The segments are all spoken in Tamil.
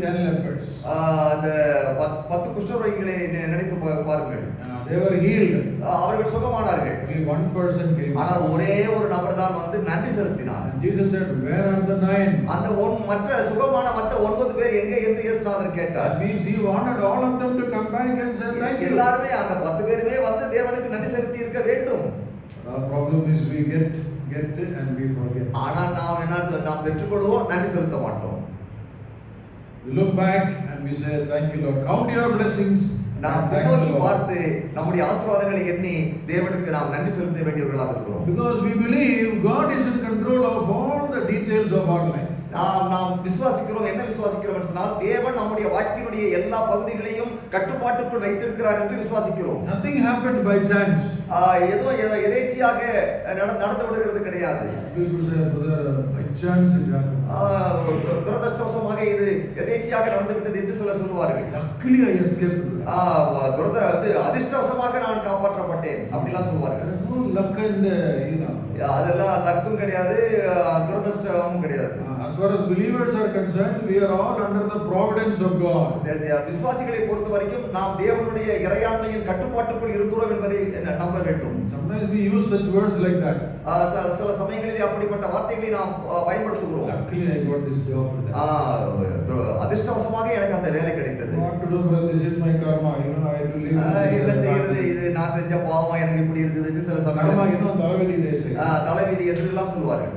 10 lepers. அந்த 10 குஷ்டரோகிகளை நினைத்து பாருங்கள். They were healed. அவர்கள் சுகமானார்கள். Only one person came. ஆனால் ஒரே ஒரு நபர் தான் வந்து நன்றி செலுத்தினார். And Jesus said, "Where are the 9?" அந்த மற்ற சுகமான மற்ற 9 பேர் எங்கே என்று இயேசுநாதர் கேட்டார். That means he wanted all of them to come back and say thank you. எல்லாரும் அந்த 10 பேருமே வந்து தேவனுக்கு நன்றி செலுத்தி இருக்க வேண்டும். Our problem is we get and we forget. ஆனால் நாம் பெற்றுக்கொள்வோம், நன்றி செலுத்த மாட்டோம். We look back and we say thank you Lord. Count your blessings. நாம் பின்னோக்கி பார்த்து நம்முடைய ஆசீர்வாதங்களை எண்ணி தேவனுக்கு நாம் நன்றி செலுத்த வேண்டியவர்களாக இருக்கிறோம். Because we believe God is in control of all the details of our life. நாம் விசுவாசிக்கிறோம். என்ன விசுவாசிக்கிறோம் என்றால் தேவன் நம்முடைய வாழ்க்கையினுடைய எல்லா பகுதிகளையும் கட்டுப்பாட்டுக்குள் வைத்திருக்கிறார் என்று விசுவாசிக்கிறோம். Nothing happened by chance. ஏதோ எதேச்சியாக நடந்து விடுகிறது கிடையாது. People say, brother, by chance it happened. துரதிர்ஷ்டவசமாக இது எதேச்சியாக நடந்து விட்டது என்று சிலர் சொல்லுவார்கள். Luckily I escaped. அதிர்ஷ்டவசமாக நான் காப்பாற்றப்பட்டேன் அப்படிலாம் சொல்லுவார்கள். No luck and அதெல்லாம் லக்கும் கிடையாது, துரதிர்ஷ்டமும் கிடையாது. As far as believers are concerned, we are all under the providence of God. விசுவாசிகளை பொறுத்த வரைக்கும் நாம் தேவனுடைய இறையாண்மையின் கட்டுப்பாட்டுக்குள் இருக்கிறோம் என்பதை நம்ப வேண்டும். Sometimes we use such words like that. சில சமயங்களில் அப்படிப்பட்ட வார்த்தைகளை நாம் பயன்படுத்துகிறோம். Luckily I got this job. அதிர்ஷ்டவசமாக எனக்கு அந்த வேலை கிடைத்தது. What to do, brother? This is my karma. I have to live. என்ன செய்யறது, இது நான் செஞ்ச பாவம் எனக்கு இப்படி இருக்குதுன்னு சில சமயம் தலைவிதி தேசை தலைவிதி என்றெல்லாம் சொல்வார்கள்.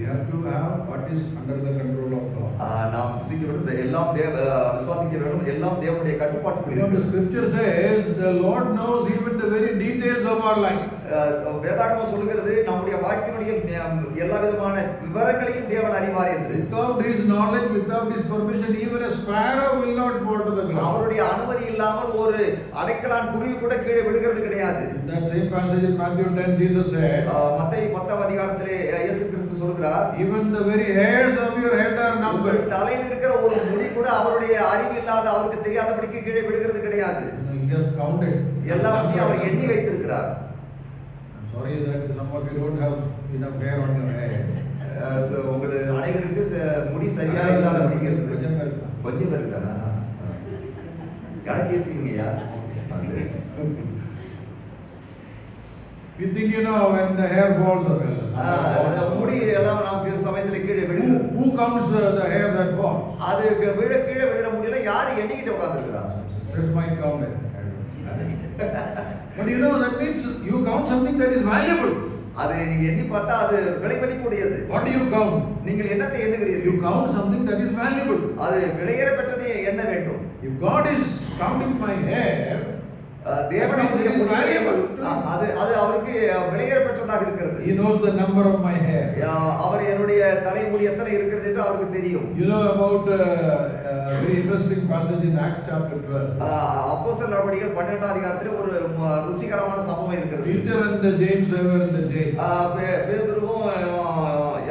We have to have what is under the control of God. நாம் விசுவாசிக்க எல்லாம் விசுவாசிக்க வேண்டும், எல்லாம் தேவனுடைய கட்டுப்பாட்டுக்குள் இருக்கிறது. The scripture says the Lord knows even the very details of our life. வேதாகமம் சொல்கிறது நம்முடைய வாழ்க்கையினுடைய எல்லா விதமான விவரங்களையும் தேவன் அறிவார் என்று. Without his knowledge, without his permission, even a sparrow will not fall to the ground. அவருடைய அனுமதி இல்லாமல் ஒரு அடைக்கலான் குருவி கூட கீழே விழுகிறது கிடையாது. That same passage in Matthew 10 Jesus said, மத்தேயு 10ஆம் அதிகாரத்திலே இயேசு கிறிஸ்து சொல்கிறார், even the very hairs of your head are numbered. தலையில் இருக்கிற ஒரு முடி கூட அவருடைய அறிவு இல்லாத அவருக்கு தெரியாதபடிக்கு கீழே விழுகிறது கிடையாது. He has counted. எல்லாவற்றையும் அவர் எண்ணி வைத்திருக்கிறார். I'm sorry that some of you don't have enough hair on your head. உங்களுக்கு அனைவருக்கு முடி சரியா இல்லாதபடிக்கு இருக்குது. கொஞ்சம் பேருக்கு தானா? கணக்கு இருக்கீங்கயா? சரி. You think you know when the hair falls away? முடி எல்லாம் நமக்கு சமயத்துல கீழே விழுகிறது. Who counts the hair that falls? அது கீழே விழுற முடியல, யார் எண்ணிக்கிட்டு உட்கார்ந்திருக்கிறாங்க? Let's mind count it. But you know that means you count something that is valuable. அது நீங்க எண்ணி பார்த்தா அது விலை மதிப்புடையது. What do you count? நீங்கள் என்னத்தை எண்ணுகிறீர்கள்? You count something that is valuable. அது விலையேற பெற்றதை எண்ண வேண்டும். If God is counting my hair, தேவனுடைய அது அவருக்கு விலையேற பெற்றதாக இருக்கிறது. He knows the number of my hair. அவர் என்னுடைய தலைமுடி எத்தனை இருக்கிறது என்று அவருக்கு தெரியும். You know about very interesting passage in Acts chapter 12. அப்போஸ்தலர் நடவடிக்கைகள் 12ஆம் அதிகாரத்தில் ஒரு ருசிகரமான சம்பவம் இருக்கிறது. Peter and James they were in the jail. பேதுருவும்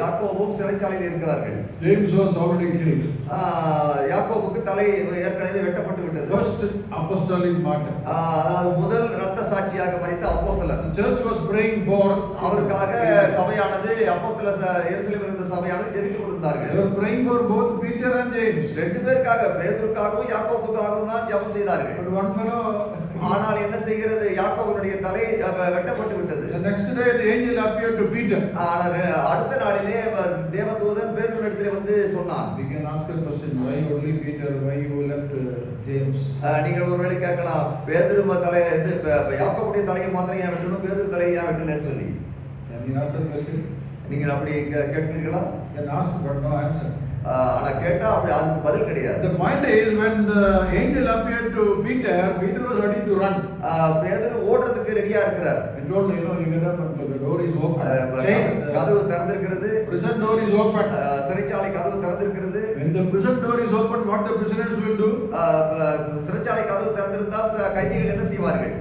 யாக்கோபும் சிறைச்சாலையில் இருக்கிறார்கள். James was already killed. யாக்கோபுக்கு தலை ஏற்கனவே வெட்டப்பட்டு விட்டது. First apostolic martyr. அதாவது முதல் இரத்த சாட்சியாக மரித்த அப்போஸ்தலர். The church was praying for அவருக்காக சபையானது அப்போஸ்தலர் எருசலேமில் இருந்த சபையானது ஜெபித்துக் கொண்டிருந்தார்கள். They were praying for both Peter and James. ரெண்டு பேருக்காக, பேதுருக்காகவும் யாக்கோபுக்காகவும் தான் ஜெபம் செய்தார்கள். But one fellow, ஆனால் என்ன செய்கிறது, யாக்கோபுடைய தலை வெட்டப்பட்டு விட்டது. The next day the angel appeared to Peter. ஆனால் அடுத்த நாளிலே தேவதூதன் பேதுருவிடத்தில் வந்து சொன்னான். We can ask a question, why only Peter, why you left James? நீங்கள் ஒருவேளை கேட்கலாம், பேதுரு தலை யாக்கோபுடைய தலையை மாத்திரம் ஏன் வெட்டணும், பேதுரு தலையை ஏன் வெட்டலன்னு சொல்லி. Can you ask the question? நீங்கள் அப்படி கேட்பீர்களா? Can ask but no answer. ஆனா கேட்டா அப்படி அதுக்கு பதில் கிடையாது. The point is when the angel appeared to Peter, Peter was ready to run. பேதுரு ஓடுறதுக்கு ரெடியா இருக்கிறார். I told you know you get up and the door is open. கதவு திறந்திருக்கிறது. Prison door is open. சிறைச்சாலை கதவு திறந்திருக்கிறது. When the prison door is open, what the prisoners will do? சிறைச்சாலை கதவு திறந்திருந்தால் கைதிகள் என்ன செய்வார்கள்?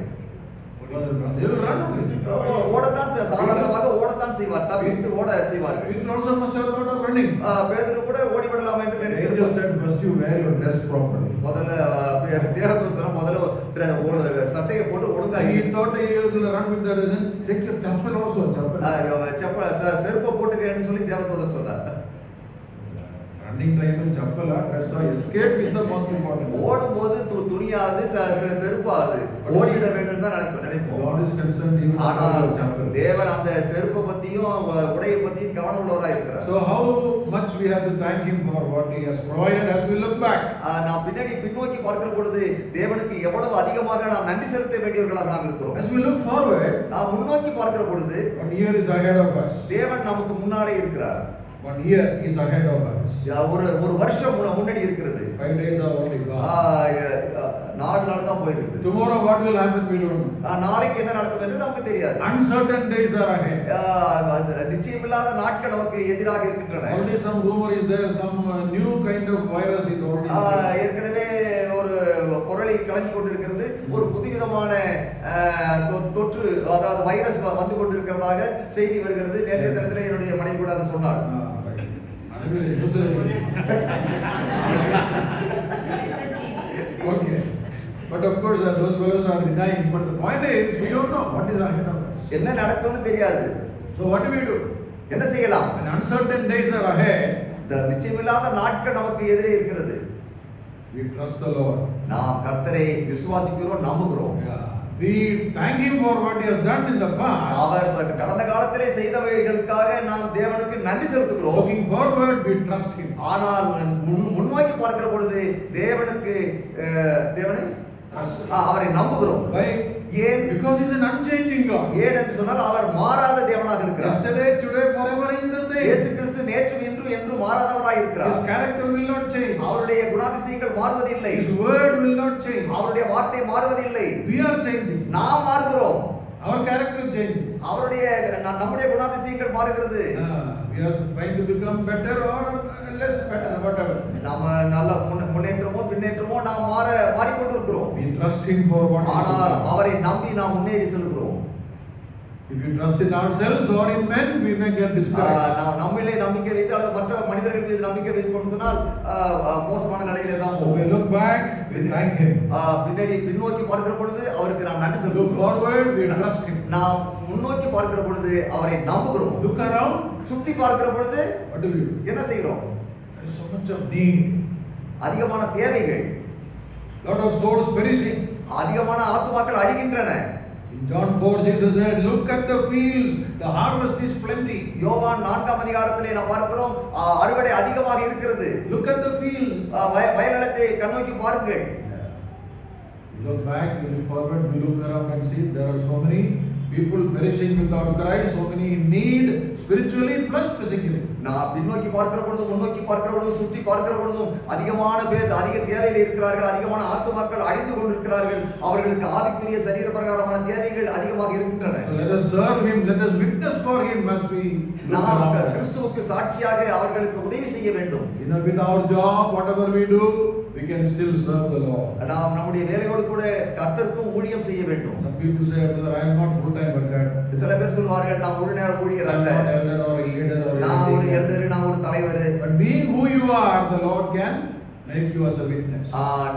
They will run. ஓடத்தான் சாதாரணமாக ஓடத்தான் செய்வார், தவிர்த்து ஓட செய்வார்கள். Peter also must have thought of running. பேதுரு கூட ஓடிவிடலாம் என்று நினைத்தார். Angel said first you wear your dress properly. முதல்ல தேவதூதன் சொன்னா முதல்ல சட்டையை போட்டு ஒழுங்கா. He thought he will run with the reason. Take your chappal also. செருப்பை போட்டுக்கன்னு சொல்லி தேவதூதன் சொன்னார். Running time cycle, chappal, dress, escape is the most important. ஓடும்போது துணியாது செருப்பாது ஓடிட வேண்டும் தான் நினைப்போம். God is concerned even ஆனால் about chappal. தேவன் அந்த செருப்பை பத்தியும் உடையை பத்தியும் கவனம் உள்ளவராய் இருக்கிறார். So how much we have to thank him for what he has provided as we look back. நாம் பின்னோக்கி பார்க்கிற பொழுது தேவனுக்கு எவ்வளவு அதிகமாக நாம் நன்றி செலுத்த வேண்டியவர்களாக நாம் இருக்கிறோம். As we look forward, நாம் முன்னோக்கி பார்க்கிற பொழுது one year is ahead of us. தேவன் நமக்கு முன்னாடி இருக்கிறார். One year is ahead of us. ஒரு வருஷம் முன்னாடி இருக்கிறது. 5 days are only gone. 4 நாள் தான் போயிருக்கு. Tomorrow what will happen we don't know. நாளைக்கு என்ன நடக்கும் என்று நமக்கு தெரியாது. Uncertain days are ahead. நிச்சயமில்லாத நாட்கள் நமக்கு எதிராக இருக்கின்றன. Already some rumor is there, some new kind of virus is already. ஏற்கனவே ஒரு பொருளை கலந்து கொண்டிருக்கிறது. ஒரு புதுவிதமான தொற்று அதாவது வைரஸ் வந்து கொண்டிருக்கிறதாக செய்தி வருகிறது. நேற்றைய தினத்தில் என்னுடைய மனைவி கூட அதை சொன்னாள். Okay, but of course those fellows are denying. But the point is, we don't know what is ahead of us. என்ன நடக்கும்னு தெரியாது. So what do we do? என்ன செய்யலாம்? When uncertain days are ahead, the நிச்சயமில்லாத நாட்கள் நமக்கு எதிரே இருக்கிறது. we trust the Lord. நாம் கர்த்தரை விசுவாசிக்கிறோம், நம்புகிறோம். We thank him for what he has done in the past. அவர் கடந்த காலத்திலே செய்தவைகளுக்காக நாம் தேவனுக்கு நன்றி செலுத்துகிறோம். Looking forward, we trust him. ஆனால் முன்னோக்கி பார்க்கிற பொழுது தேவனுக்கு அவரை நம்புகிறோம். Why? ஏன்? Because he is an unchanging God. ஏன் என்று சொன்னால் அவர் மாறாத தேவனாக இருக்கிறார். Yesterday, today, forever he is the same. இயேசு கிறிஸ்து நேற்று இன்று என்று மாறாதவராய் இருக்கிறார். His character will not change. அவருடைய குணாதிசயங்கள் மாறுவதில்லை. His word will not change. அவருடைய வார்த்தை மாறுவதில்லை. We are changing. நாம் மாறுகிறோம். Our character changes. நம்முடைய குணாதிசயங்கள் மாறுகிறது. We are trying to become better or less better, whatever. நாம நல்ல முன்னேற்றமோ பின்னேற்றமோ நாம் மாறிக்கொண்டிருக்கிறோம். We trust him for what. ஆனால் அவரை நம்பி நாம் முன்னேறி செல்கிறோம். If you trust in ourselves or in men, we may get discouraged. நாம் நம்மிலே நம்பிக்கை வைத்து அல்லது மற்ற மனிதர்கள் மீது நம்பிக்கை வைப்போம் சொன்னால் மோசமான நிலையிலே தான் போவோம். We look back, we thank him. பின்னோக்கி பார்க்கிற பொழுது அவருக்கு நாம் நன்றி செலுத்துகிறோம். Look forward, we trust him. நாம் முன்னோக்கி பார்க்கிற பொழுது அவரை நம்புகிறோம். Look around, சுத்தி பார்க்கிற பொழுது what do we do? என்ன செய்கிறோம்? There is so much of need. அதிகமான தேவைகள். Lot of souls perishing. அதிகமான ஆத்துமாக்கள் அழிகின்றன. In John 4, Jesus said, look at the fields, the harvest is plenty. யோவான் 4ஆம் அதிகாரத்திலே நாம் பார்க்கிறோம் அறுவடை அதிகமாக இருக்கிறது. Look at the fields. வயல்நிலத்தை கண்ணோக்கி பாருங்கள். You look back, you look forward, you look around and see there are so many people perishing without Christ, so many in need spiritually plus physically. நான் பின்னோக்கி பார்க்கிற பொழுதும் முன்னோக்கி பார்க்கிற பொழுதும் சுற்றி பார்க்கிற பொழுதும் அதிகமான பேர் அதிக தேவையில் இருக்கிறார்கள். அதிகமான ஆத்துமாக்கள் அழிந்து கொண்டிருக்கிறார்கள். அவர்களுக்கு ஆவிக்குரிய சரீர பிரகாரமான தேவைகள் அதிகமாக இருக்கின்றன. So let us serve him, let us witness for him as we நாம் கிறிஸ்துவுக்கு சாட்சியாக அவர்களுக்கு உதவி செய்ய வேண்டும். With our job, whatever we do, we can still serve the Lord. நாம் நம்முடைய வேலையோடு கூட கர்த்தருக்கு ஊழியம் செய்ய வேண்டும். Some people say, brother, I am not full time worker. சில பேர் சொல்வார்கள் நான் முழு நேர ஊழியர் அல்ல. I am not elder or a leader or நான் ஒரு எல்டர், நான் ஒரு தலைவர். But being who you are, the Lord can make you as a witness.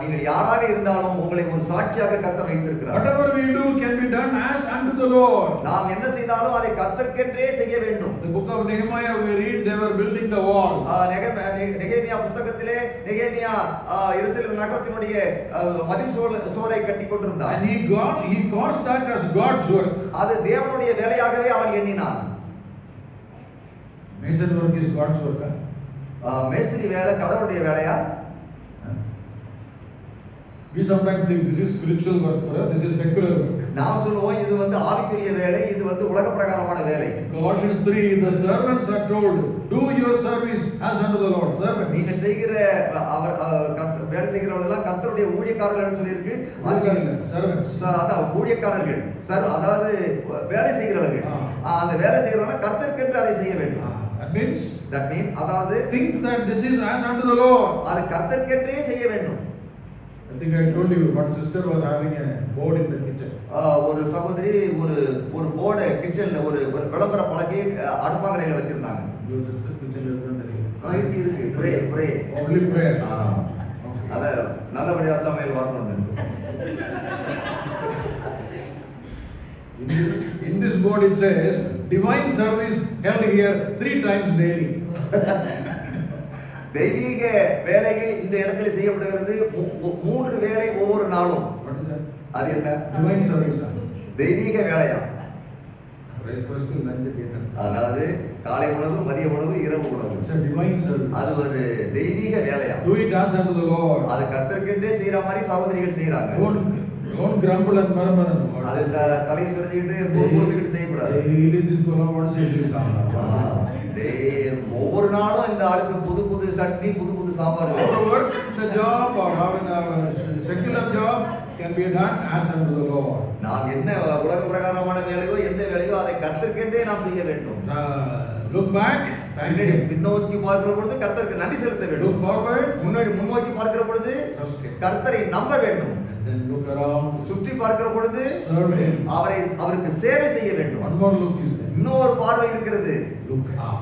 நீங்கள் யாராக இருந்தாலும் உங்களை ஒரு சாட்சியாக கர்த்தர் வைத்திருக்கிறார். Whatever we do can be done as unto the Lord. நாம் என்ன செய்தாலும் அதை கர்த்தருக்கென்றே செய்ய வேண்டும். The book of Nehemiah we read they were building the wall. நெகேமியா புத்தகத்திலே நெகேமியா எருசலேம் நகரத்தினுடைய மதில் சுவரை கட்டி கொண்டிருந்தார். And he caused that as God's work. அது தேவனுடைய வேலையாகவே அவன் எண்ணினான். Mason work is God's work. மேஸ்திரி வேலை கடவுளுடைய வேலையா? We sometimes think this is spiritual work, this is secular work. நாம் சொல்லுவோம் இது வந்து ஆவிக்குரிய வேலை, இது வந்து உலக பிரகாரமான வேலை. Colossians 3 the servants are told do your service as unto the Lord. Servant நீங்க செய்கிற வேலை செய்கிறவங்க எல்லாம் கர்த்தருடைய ஊழியக்காரர்கள் சொல்லி இருக்கு. servants அதாவது ஊழியக்காரர்கள் அதாவது வேலை செய்கிறவர்கள். அந்த வேலை செய்கிறவங்க கர்த்தருக்கென்று அதை செய்ய வேண்டும். that means அதாவது think that this is as unto the Lord. அது கர்த்தருக்கென்றே செய்ய வேண்டும். I think I told you one sister was having a board in the kitchen. ஒரு சகோதரி ஒரு போர்டு கிச்சன்ல ஒரு விளம்பர பலகை அடுப்பாங்கரையில வச்சிருந்தாங்க. இருக்கு pray only prayer. அத நல்லபடியா சமையல் வரணும். In this board it says divine service held here 3 times daily. தெய்வீக வேலைகள் இந்த இடத்துல செய்யப்படுகிறது. 3 வேளை ஒவ்வொரு நாளும். What is that? அது என்ன? Divine service. தெய்வீக வேலையா? Breakfast, lunch, dinner. அதாவது காலை உணவு, மதிய உணவு, இரவு உணவு. It's a divine service. அது ஒரு தெய்வீக வேலையா? Do it as unto the Lord. அது கர்த்தருக்கென்றே செய்யற மாதிரி சகோதரிகள் செய்யறாங்க. Don't grumble and murmur. அது தலை சுரஞ்சிட்டு போர்த்துக்கிட்டு செய்யக்கூடாது. Daily this fellow wants to do ஒவ்வொரு நாளும் இந்த ஆளுக்கு புது புது சட்னி, புது புது sambar. Our work, the job or our secular job can be done as unto the Lord. நாம் என்ன உலக பிரகாரமான வேலையோ எந்த வேலையோ அதை கர்த்தருக்கென்றே நாம் செய்ய வேண்டும். Look back, thank you. பின்னோக்கி பார்க்கிற பொழுது கர்த்தருக்கு நன்றி செலுத்த வேண்டும். Look forward, முன்னோக்கி பார்க்கிற பொழுது கர்த்தரை நம்ப வேண்டும். and then look around, சுற்றி பார்க்கிற பொழுது serve him. அவருக்கு சேவை செய்ய வேண்டும். One more look is there. இன்னொரு பார்வை இருக்கிறது. Look up.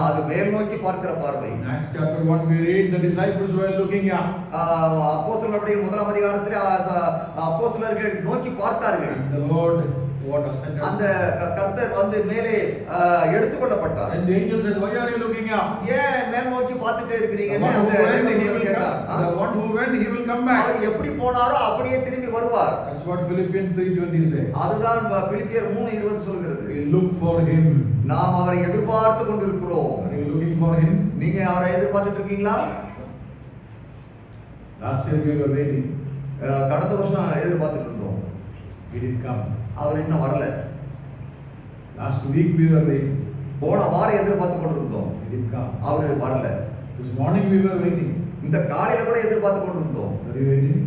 அது மேல் நோக்கி பார்க்கிற பார்வை. In Acts chapter 1 we read the disciples were looking up. அப்போஸ்தலர்களுடைய 1ஆம் அதிகாரத்திலே அப்போஸ்தலர்கள் நோக்கி பார்த்தார்கள். And the Lord what ascended. அந்த கர்த்தர் வந்து மேலே எடுத்துக்கொள்ளப்பட்டார். And the angel said, why are you looking up? ஏன் மேல் நோக்கி பார்த்துட்டே இருக்கீங்கன்னு The அந்த one who went, he will come back. அவர் எப்படி போனாரோ அப்படியே திரும்பி வருவார். That's what Philippians 3:20 says. அதுதான் பிலிப்பியர் 3:20 சொல்கிறது. We look for him. நாம் அவரை எதிர்பார்த்து கொண்டிருக்கிறோம். Are you looking for him? நீங்க அவரை எதிர்பார்த்துட்டு இருக்கீங்களா? Last year we were waiting. கடந்த வருஷம் எதிர்பார்த்துட்டு இருந்தோம். He didn't come. அவர் இன்னும் வரல. Last week we were waiting. போன வாரம் எதிர்பார்த்து கொண்டிருந்தோம். He didn't come. அவர் வரல. This morning we were waiting. இந்த காலையில கூட எதிர்பார்த்து கொண்டிருந்தோம். Are you waiting?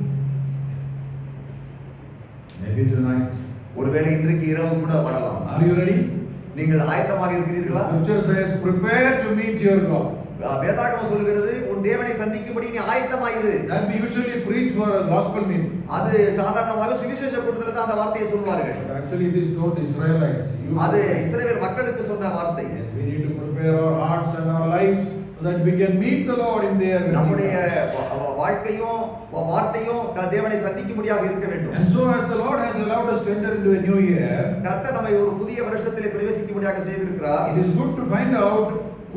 Maybe tonight. ஒருவேளை இன்றைக்கு இரவு கூட வரலாம். Are you ready? நீங்கள் ஆயத்தமாக இருக்கிறீர்களா? Scripture says, prepare to meet your God. வேதாகமம் சொல்கிறது உன் தேவனை சந்திக்கும்படி நீ ஆயத்தமாயிரு. That we usually preach for a gospel meeting. அது சாதாரணமாக சுவிசேஷ கூட்டத்துல தான் அந்த வார்த்தையை சொல்வார்கள். Actually it is told Israelites. அது இஸ்ரவேல் மக்களுக்கு சொன்ன வார்த்தை. We need to prepare our hearts and our lives so that we can meet the Lord in their நம்முடைய வாழ்க்கையும் வார்த்தையும் தேவனை சந்திக்கும்படியாக இருக்க வேண்டும். And so as the Lord has allowed us to enter into a new year, கர்த்தர் நம்மை ஒரு புதிய வருஷத்திலே பிரவேசிக்கும்படியாக செய்திருக்கிறார். it is good to find out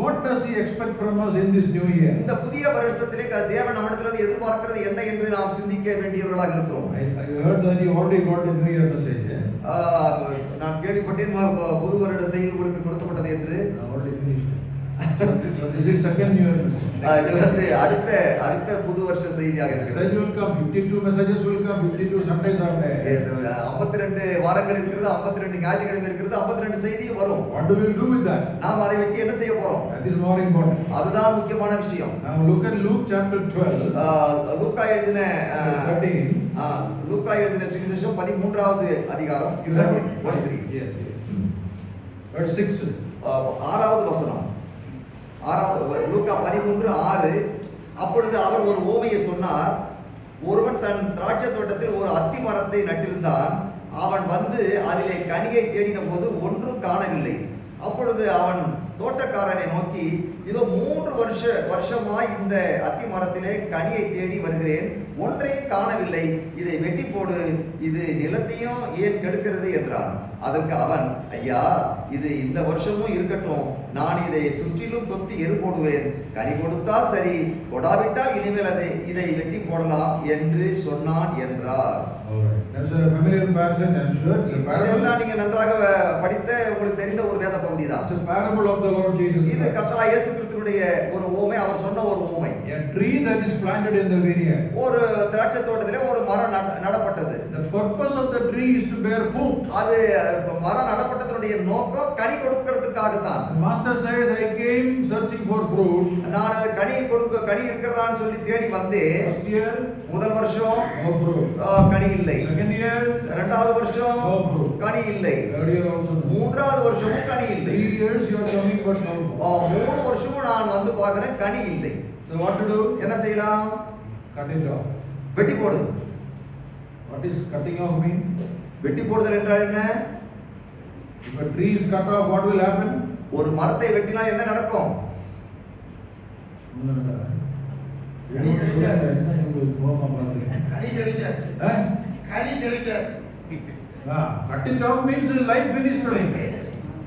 what does he expect from us in this new year. இந்த புதிய வருஷத்திலே தேவன் நம்மிடத்திலிருந்து எதிர்பார்க்கிறது என்ன என்று நாம் சிந்திக்க வேண்டியவர்களாக இருக்கிறோம். I heard that you already got the new year message. நான் கேள்விப்பட்டேன் புது வருட செய்தி உங்களுக்கு கொடுக்கப்பட்டது என்று. Already finished. So this is second new year message. இது வந்து அடுத்த புது வருஷ செய்தியாக இருக்கிறது. Message will come, 52 messages will come, 52 Sundays are there. 52 வாரங்கள் இருக்கிறது, 52 ஞாயிற்றுக்கிழமை இருக்கிறது, 52 செய்தி வரும். What do we do with that? நாம் அதை வச்சு என்ன செய்ய போறோம்? That is more important. அதுதான் முக்கியமான விஷயம். Now look at Luke chapter 12. லூக்கா எழுதின 13. லூக்கா எழுதின சுவிசேஷம் 13வது அதிகாரம். You have it? 13. Yes. Verse 6. 6வது வசனம். லூக்கா 13:6. அப்பொழுது அவர் ஒரு ஓமையை சொன்னார். ஒருவன் தன் திராட்சை தோட்டத்தில் ஒரு அத்தி மரத்தை நட்டிருந்தான். அவன் வந்து அதிலே கனியை தேடின போது ஒன்றும் காணவில்லை. அப்பொழுது அவன் தோட்டக்காரனை நோக்கி, இதோ 3 வருஷமாய் இந்த அத்தி மரத்திலே கனியை தேடி வருகிறேன், ஒன்றையும் காணவில்லை. இதை வெட்டி போடு, இது நிலத்தையும் ஏன் கெடுக்கிறது என்றான். அதற்கு அவன், ஐயா, இது இந்த வருஷமும் இருக்கட்டும், நான் இதை சுற்றிலும் கொத்தி எரு போடுவேன், கனி கொடுத்தால் சரி, கொடாவிட்டால் இனிமேல் இதை வெட்டி போடலாம் என்று சொன்னான் என்றார். That's a familiar passage, I'm sure. இதெல்லாம் நீங்க நன்றாக படித்த உங்களுக்கு தெரிந்த ஒரு வேத பகுதி தான். It's a parable of the Lord Jesus. இது கர்த்தராகிய இயேசு கிறிஸ்துவுடைய ஒரு ஓமை, அவர் சொன்ன ஒரு ஓமை. A tree that is planted in the vineyard. ஒரு திராட்சை தோட்டத்திலே ஒரு மரம் நடப்பட்டது. The purpose of the tree is to bear fruit. அது மரம் நடப்பட்டதனுடைய நோக்கம் கனி கொடுக்கிறதுக்காக தான். The master says, I came searching for fruit. நான் கனி இருக்கிறதான்னு சொல்லி தேடி வந்தேன். First year, முதல் வருஷம் no fruit. கனி இல்லை. Second year, இரண்டாவது வருஷம் no fruit. கனி இல்லை. Third year also no. மூன்றாவது வருஷமும் கனி இல்லை. 3 years you are coming but no fruit. 3 வருஷமும் நான் வந்து பார்க்கிறேன், கனி இல்லை. So what to do? என்ன செய்யலாம்? Cut it off. வெட்டி போடு. What is cutting off mean? வெட்டி போடுதல் என்றால் என்ன? If a tree is cut off, what will happen? ஒரு மரத்தை வெட்டினால் என்ன நடக்கும்? கனி கிடைக்காது. Cut it off means life finished.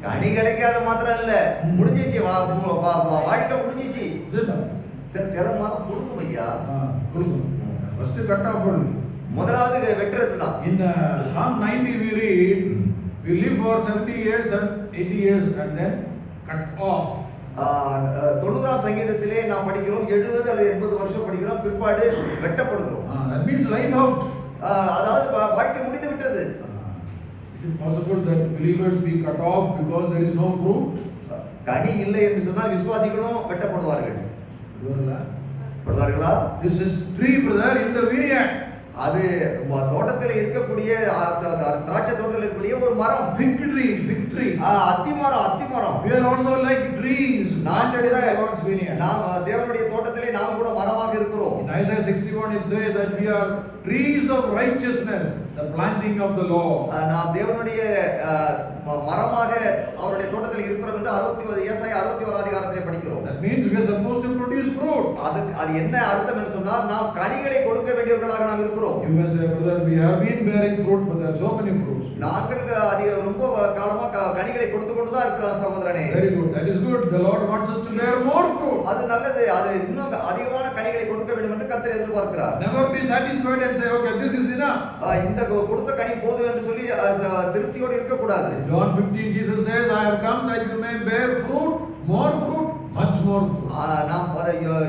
கனி கிடைக்காத மாத்திரம் இல்ல, முடிஞ்சிச்சு, வாழ்க்கை முடிஞ்சிச்சு, சிரமமாக புடுங்கும் ஐயா. First cut off only. முதலாவது வெட்டுறது தான். In Psalm 90 we read, we live for 70 years and 80 years and then cut off. 90ஆம் சங்கீதத்திலே நாம் படிக்கிறோம் 70 அல்லது 80 வருஷம் படிக்கிறோம், பிற்பாடு வெட்டப்படுகிறோம். That means life out. அதாவது வாழ்க்கை முடிந்து விட்டது. Is it possible that believers be cut off because there is no fruit? கனி இல்லை என்று சொன்னால் விசுவாசிகளும் வெட்டப்படுவார்கள். படுவார்களா? This is tree, brother, in the vineyard. அது தோட்டத்தில் இருக்கக்கூடிய திராட்சை தோட்டத்தில் இருக்கக்கூடிய ஒரு மரம். Fig tree. அத்திமரம். We are also like trees. நாம் planted in God's vineyard. நாம் தேவனுடைய தோட்டத்திலே நாம் கூட மரமாக இருக்கிறோம். In Isaiah 61 it says that we are trees of righteousness, the planting of the Lord. நாம் தேவனுடைய மரமாக அவருடைய தோட்டத்தில் இருக்கிறோம் என்று ஏசாயா 61 அதிகாரத்திலே படிக்கிறோம். That means we are supposed to produce fruit. அது என்ன அர்த்தம் என்று சொன்னால் நாம் கனிகளை கொடுக்க வேண்டியவர்களாக நாம் இருக்கிறோம். You may say, brother, we have been bearing fruit, but there are so many fruits. நாங்கள் ரொம்ப காலமா கனிகளை கொடுத்து கொண்டு தான் இருக்கிறோம் சகோதரனே. Very good. That is good. The Lord wants us to bear more fruit. அது நல்லது. அது இன்னும் அதிகமான கனிகளை கொடுக்க வேண்டும் என்று கர்த்தர் எதிர்பார்க்கிறார். Never be satisfied and say, okay, this is enough. இந்த கொடுத்த கனி போதும் என்று சொல்லி திருப்தியோடு இருக்க கூடாது. John 15 Jesus says, I have come that you may bear fruit, more fruit, much more fruit. நாம்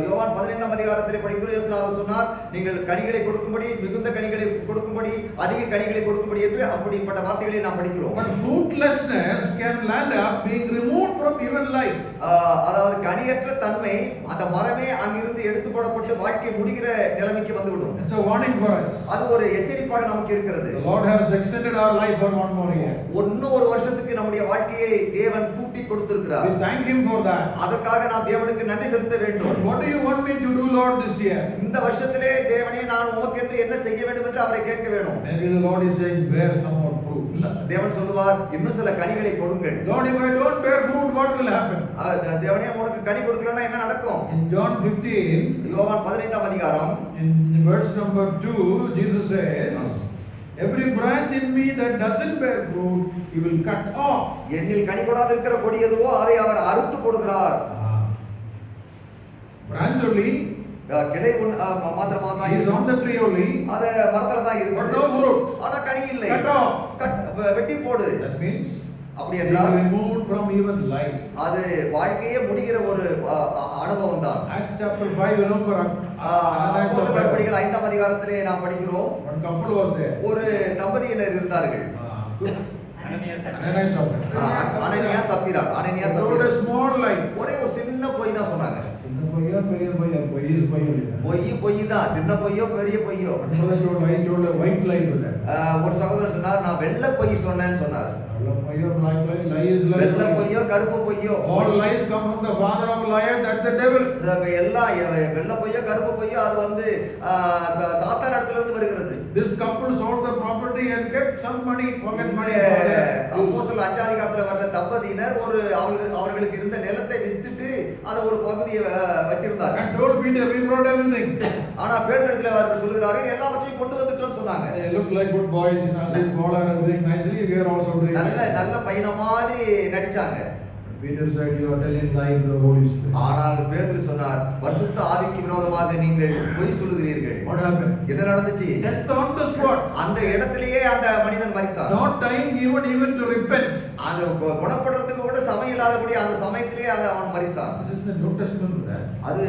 யோவான் 15ஆம் அதிகாரத்திலே படிக்கிறோம். இயேசுநாதர் சொன்னார், நீங்கள் கனிகளை கொடுக்கும்படி, மிகுந்த கனிகளை கொடுக்கும்படி, அதிக கனிகளை கொடுக்கும்படி என்று அப்படிப்பட்ட வார்த்தைகளை நாம் படிக்கிறோம். But fruitlessness can land up being removed from even life. அதாவது கனியற்ற தன்மை அந்த மரமே அங்கிருந்து எடுத்து போடப்பட்டு வாழ்க்கை முடிகிற நிலைமைக்கு வந்துவிடும். It's a warning for us. அது ஒரு எச்சரிப்பாக நமக்கு இருக்கிறது. The Lord has extended our life for one more year. இன்னும் ஒரு வருஷத்துக்கு நம்முடைய வாழ்க்கையை தேவன் கூட்டி கொடுத்திருக்கிறார். We thank Him for that. அதற்காக நாம் தேவனுக்கு நன்றி செலுத்த வேண்டும். What do you want me to do, Lord, this year? இந்த வருஷத்திலே தேவனே நான் உமக்கென்று என்ன செய்ய வேண்டும் என்று அவரை கேட்க வேண்டும். Maybe the Lord is saying, bear some more fruit. தேவன் சொல்லுவார், இன்னும் சில கனிகளை கொடுங்கள். Lord, if I don't bear fruit, what will happen? தேவனே உனக்கு கனி கொடுக்கலனா என்ன நடக்கும்? In John 15, யோவான் 15ஆம் அதிகாரம் in verse number 2, Jesus says, every branch in me that doesn't bear fruit, He will cut off. என்னில் கனி கொடாது இருக்கிற கொடி எதுவோ அதை அவர் அறுத்து போடுகிறார். Branch only, கிளை மாத்திரமா தான் He is on the tree only, அது மரத்துல தான் but இருக்கு. no fruit. ஆனா கனி இல்லை. Cut off. வெட்டி போடு. That means அப்படி He என்றால் is removed from even life. அது வாழ்க்கையே முடிகிற ஒரு அனுபவம் தான். Acts chapter 5, remember? அப்போஸ்தலர் படிகள் 5ஆம் அதிகாரத்திலே நாம் படிக்கிறோம். One couple was there. ஒரு தம்பதியினர் இருந்தார்கள். Ananias Hananiah சப்பீரா. told a small lie. ஒரே ஒரு சின்ன பொய் தான் சொன்னாங்க. சின்ன பொய்யா பெரிய பொய்யா? பொய் is பொய் only. பொய் தான். சின்ன பொய்யோ பெரிய பொய்யோ. Another told a white lie with that. ஒரு சகோதரர் சொன்னார், நான் வெள்ளை பொய் சொன்னேன்னு சொன்னார். பொய்யோ black lie, lie is lie. வெள்ளை பொய்யோ கருப்பு பொய்யோ. All lies come from the father of liar, that's the devil. எல்லாம் வெள்ளை பொய்யோ கருப்பு பொய்யோ அது வந்து சாத்தான் இடத்துல இருந்து வருகிறது. This couple sold the property and kept some money, pocket money. அப்போஸ்தலர் 5ஆம் அதிகாரத்துல வர்ற தம்பதியினர் அவர்களுக்கு இருந்த நிலத்தை வித்துட்டு அத ஒரு பகுதியை வச்சிருந்தாங்க. And told Peter, we brought everything. ஆனா பேதுருவிடத்துல அவர்கள் சொல்கிறார்கள், எல்லாவற்றையும் கொண்டு வந்துட்டோம்னு சொன்னாங்க. They look like good boys, you know, say all are doing nicely, you are also doing. நல்ல பையன மாதிரி நடிச்சாங்க. Peter said, you are telling lie to the Holy Spirit. ஆனால் பேதுரு சொன்னார், பரிசுத்த ஆவிக்கு விரோதமாக நீங்கள் பொய் சொல்லுகிறீர்கள். What happened? என்ன நடந்துச்சு? Death on the spot. அந்த இடத்திலேயே அந்த மனிதன் மரித்தார். Not time even to repent. அது குணப்படுறதுக்கு கூட சமயம் இல்லாதபடி அந்த சமயத்திலேயே அவன் மரித்தான். This is the New Testament, that. அது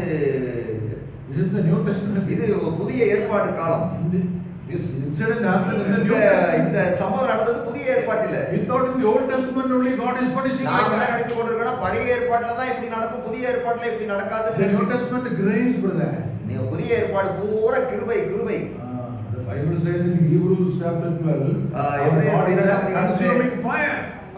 This is the New Testament. இது புதிய ஏற்பாடு காலம். This incident happened in the New Testament. இந்த சம்பவம் நடந்தது புதிய ஏற்பாட்டில. We thought in the Old Testament only God is punishing. நாம என்ன நினைத்து கொண்டிருக்கோம், பழைய ஏற்பாட்டில தான் இப்படி நடக்கும், புதிய ஏற்பாட்டில இப்படி நடக்காது. The New Testament grace, brother. புதிய ஏற்பாடு பூரா கிருபை. The Bible says in Hebrews chapter 12, God is a consuming fire.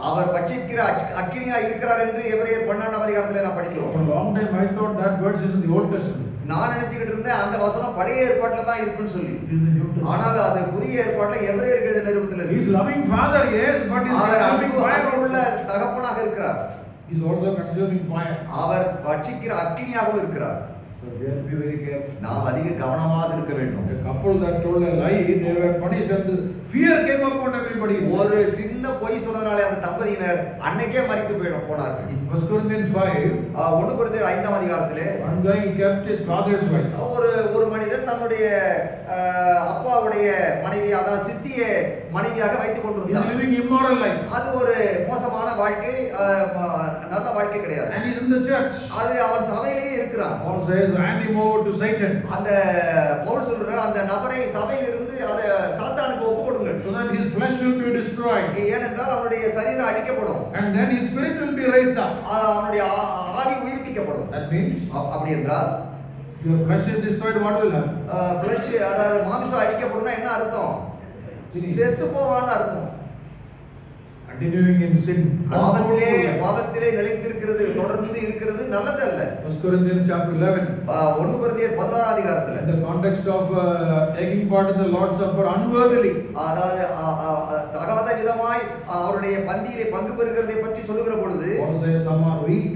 அவர் பட்சிக்கிற அக்கினியா இருக்கிறார் என்று எபிரேயர் 12ஆம் அதிகாரத்திலே நாம் படிக்கிறோம். For a long time I thought that verse is in the Old Testament. நான் நினைச்சிட்டு இருந்தேன் அந்த வசனம் பழைய ஏற்பாட்டில தான் இருக்குன்னு சொல்லி. In the New Testament. ஆனால் அது புதிய ஏற்பாட்டில எபிரேயர் எழுதின நிருபத்தில இருக்கு. He is loving father, yes, but he is consuming fire. உள்ள தகப்பனாக இருக்கிறார். He is also consuming fire. அவர் பட்சிக்கிற அக்கினியாகவும் இருக்கிறார். So we have to be very careful. நாம் அதிக கவனமாக இருக்க வேண்டும். The couple that told a lie, they were punished and fear came upon everybody. ஒரு சின்ன பொய் சொன்னதுனால அந்த தம்பதியினர் அன்னைக்கே மரித்து போனார்கள். In 1 Corinthians 5, 1 கொரிந்தியர் 5ஆம் அதிகாரத்திலே one guy kept his father's wife. ஒரு மனிதன் தன்னுடைய அப்பாவுடைய மனைவி, அதாவது சித்திய மனைவியாக வைத்துக் He is கொண்டிருந்தார். living immoral life. அது ஒரு மோசமான வாழ்க்கை, நல்ல வாழ்க்கை கிடையாது. And he is in the church. அது அவன் சபையிலேயே இருக்கிறான். Paul says, hand him over to Satan. அந்த பவுல் சொல்ற அந்த நபரை சபையில் இருந்து அத சாத்தானுக்கு ஒப்பு கொடுங்க. So that his flesh will be destroyed. ஏனென்றால் அவனுடைய சரீரம் அழிக்கப்படும். And then his spirit will be raised up. அவனுடைய ஆவி உயிர்ப்பிக்கப்படும். That means, அப்படி என்றால் your flesh is destroyed, what will happen? Flesh, அதாவது மாம்சம் அழிக்கப்படும்னா என்ன அர்த்தம்? செத்து போவான்னு அர்த்தம். Continuing in sin. பாவத்திலே நிலைத்திருக்கிறது, தொடர்ந்து இருக்கிறது நல்லதல்ல. 1 Corinthians chapter 11. 1 கொரிந்தியர் 16ஆம் அதிகாரத்துல In the context of taking part in the Lord's Supper unworthily. அதாவது தகாத விதமாய் அவருடைய பந்தியிலே பங்கு பெறுகிறதை பற்றி சொல்லுகிற பொழுது Paul says some are weak,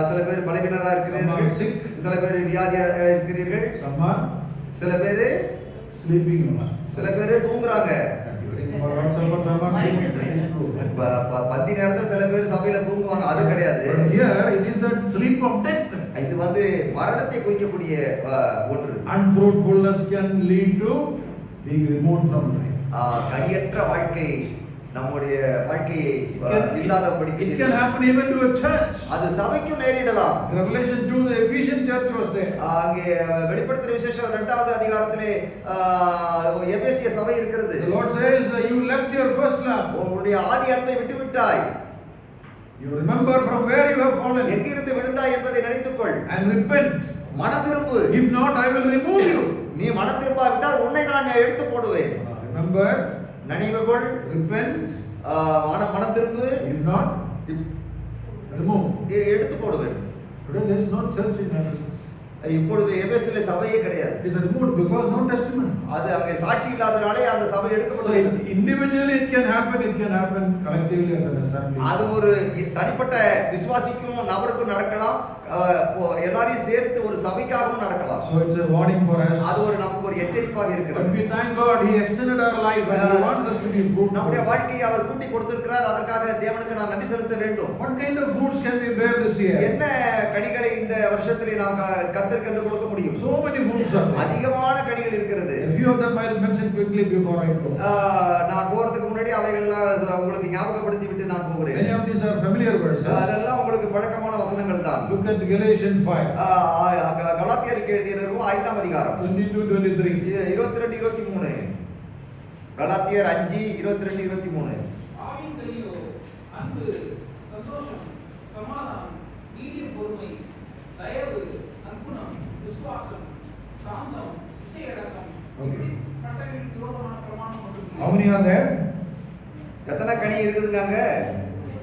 சில பேர் பலவீனரா some are இருக்கிறீர்கள், sick, சில பேர் வியாதியா இருக்கிறீர்கள், some are சில பேர் sleeping. சில பேர் தூங்குறாங்க. For Lord's Supper, some are sleeping. That is true. பந்தி நேரத்துல சில பேர் சபையில தூங்குவாங்க, அது கிடையாது. But here it is a sleep of death. இது வந்து மரணத்தை குறிக்கக்கூடிய ஒன்று. Unfruitfulness can lead to being removed from life. கனியற்ற வாழ்க்கை நம்முடைய வாழ்க்கையை இல்லாதபடி It can happen even to a church. அது சபைக்கும் நேரிடலாம். Revelation 2, the Ephesian church was there. அங்கே வெளிப்படுத்தின விசேஷம் 2வது அதிகாரத்திலே எபேசிய சபை இருக்கிறது. The Lord says, you left your first love. உன்னுடைய ஆதி அன்பை விட்டு விட்டாய். You remember from where you have fallen. எங்கிருந்து விழுந்தாய் என்பதை நினைத்துக்கொள். And repent. மனம் திரும்பு. If not, I will remove you. நீ மனம் திரும்பாவிட்டால் உன்னை நான் எடுத்து போடுவேன். Remember. நினைவுகொள். Repent. மனம் திரும்பு. If not, remove. எடுத்து போடுவேன். Today there is no church in Ephesus. இப்பொழுது எபேசிலே சபையே கிடையாது. It is removed because no testimony. அது அங்கே சாட்சி இல்லாதனாலே அந்த சபை எடுக்கப்பட்டது. Individually it can happen collectively as an assembly. அது ஒரு தனிப்பட்ட விசுவாசிக்கும் நபருக்கும் நடக்கலாம், எல்லாரையும் சேர்த்து ஒரு சபைக்காகவும் நடக்கலாம். So it's a warning for us. அது ஒரு நமக்கு ஒரு எச்சரிப்பாக இருக்கிறது. But we thank God he extended our life and he wants us to be fruitful. நம்முடைய வாழ்க்கையை அவர் கூட்டி கொடுத்திருக்கிறார், அதற்காக தேவனுக்கு நாம் நன்றி செலுத்த வேண்டும். What kind of fruits can we bear this year? என்ன கனிகளை இந்த வருஷத்திலே நாம் கர்த்தருக்கு என்று கொடுக்க முடியும்? So many fruits are there. அதிகமான கனிகள் இருக்கிறது. A few of them I will mention quickly before I close. நான் போறதுக்கு முன்னாடி அவைகள் எல்லாம் உங்களுக்கு ஞாபகப்படுத்தி விட்டு நான் போகிறேன். Many of these are familiar verses. அதெல்லாம் உங்களுக்கு பழக்கமான வசனங்கள் தான். Look at Galatians 5. கலாத்தியருக்கு எழுதிய நிருபம் 5ஆம் அதிகாரம் 22-23. 22-23. கலாத்தியர் 5:22-23. ஆவியின் கனியோ அன்பு, சந்தோஷம், சமாதானம், நீடிய பொறுமை, தயவு, நற்குணம், விசுவாசம், சாந்தம், இச்சையடக்கம். Okay. சட்டங்களுக்கு விரோதமான பிரமாணம் ஒன்றும் இல்லை. How many are there? எத்தனை கனி இருக்குதுங்க அங்க?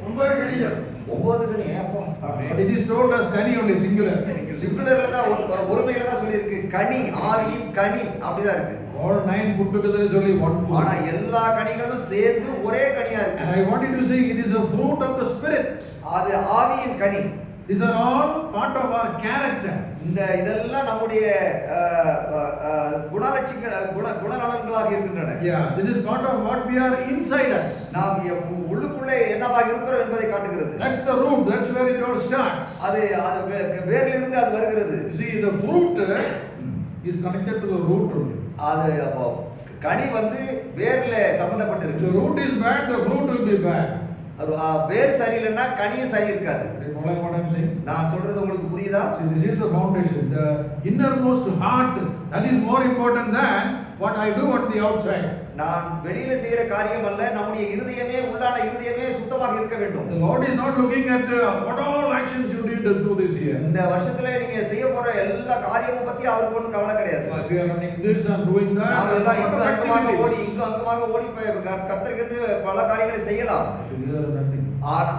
9 கனிகள். 9 கனி. அப்பா. But it is told as kani only, singular. சிங்குலர்ல தான் ஒருமையில தான் சொல்லி இருக்கு. கனி, ஆவி, கனி அப்படிதான் இருக்கு. All 9 put together is only one fruit. ஆனா எல்லா கனிகளும் சேர்ந்து ஒரே கனியா இருக்கு. And I want you to see it is a fruit of the Spirit. அது ஆவியின் கனி. These are all part of our character. இதெல்லாம் நம்முடைய குணநலன்களாக இருக்கின்றன. Yeah, this is part of what we are inside us. நாம் உள்ளுக்குள்ளே என்னவாக இருக்கிறோம் என்பதை காட்டுகிறது. That's the root. That's where it all starts. அது வேரில் இருந்து அது வருகிறது. See, the fruit is connected to the root only. அது அப்போ கனி வந்து வேர்ல சம்பந்தப்பட்டிருக்கு. The root is bad, the fruit will be bad. அது வேர் சரியில்லைன்னா கனியும் சரி இருக்காது. You follow what I'm saying? நான் சொல்றது உங்களுக்கு புரியுதா? See, this is the foundation. The innermost heart, that is more important than what I do on the outside. நான் வெளியில செய்யற காரியம் அல்ல, நம்முடைய இருதயமே, உள்ளான இருதயமே சுத்தமாக இருக்க வேண்டும். The Lord is not looking at what all actions you did through this year. இந்த வருஷத்துல நீங்க செய்ய போற எல்லா காரியமும் பத்தி அவருக்கு ஒண்ணும் கவலை கிடையாது. We are running this and doing that. நாம எல்லாம் இங்க அங்கமாக ஓடி கர்த்தருக்கு பல காரியங்களை செய்யலாம்.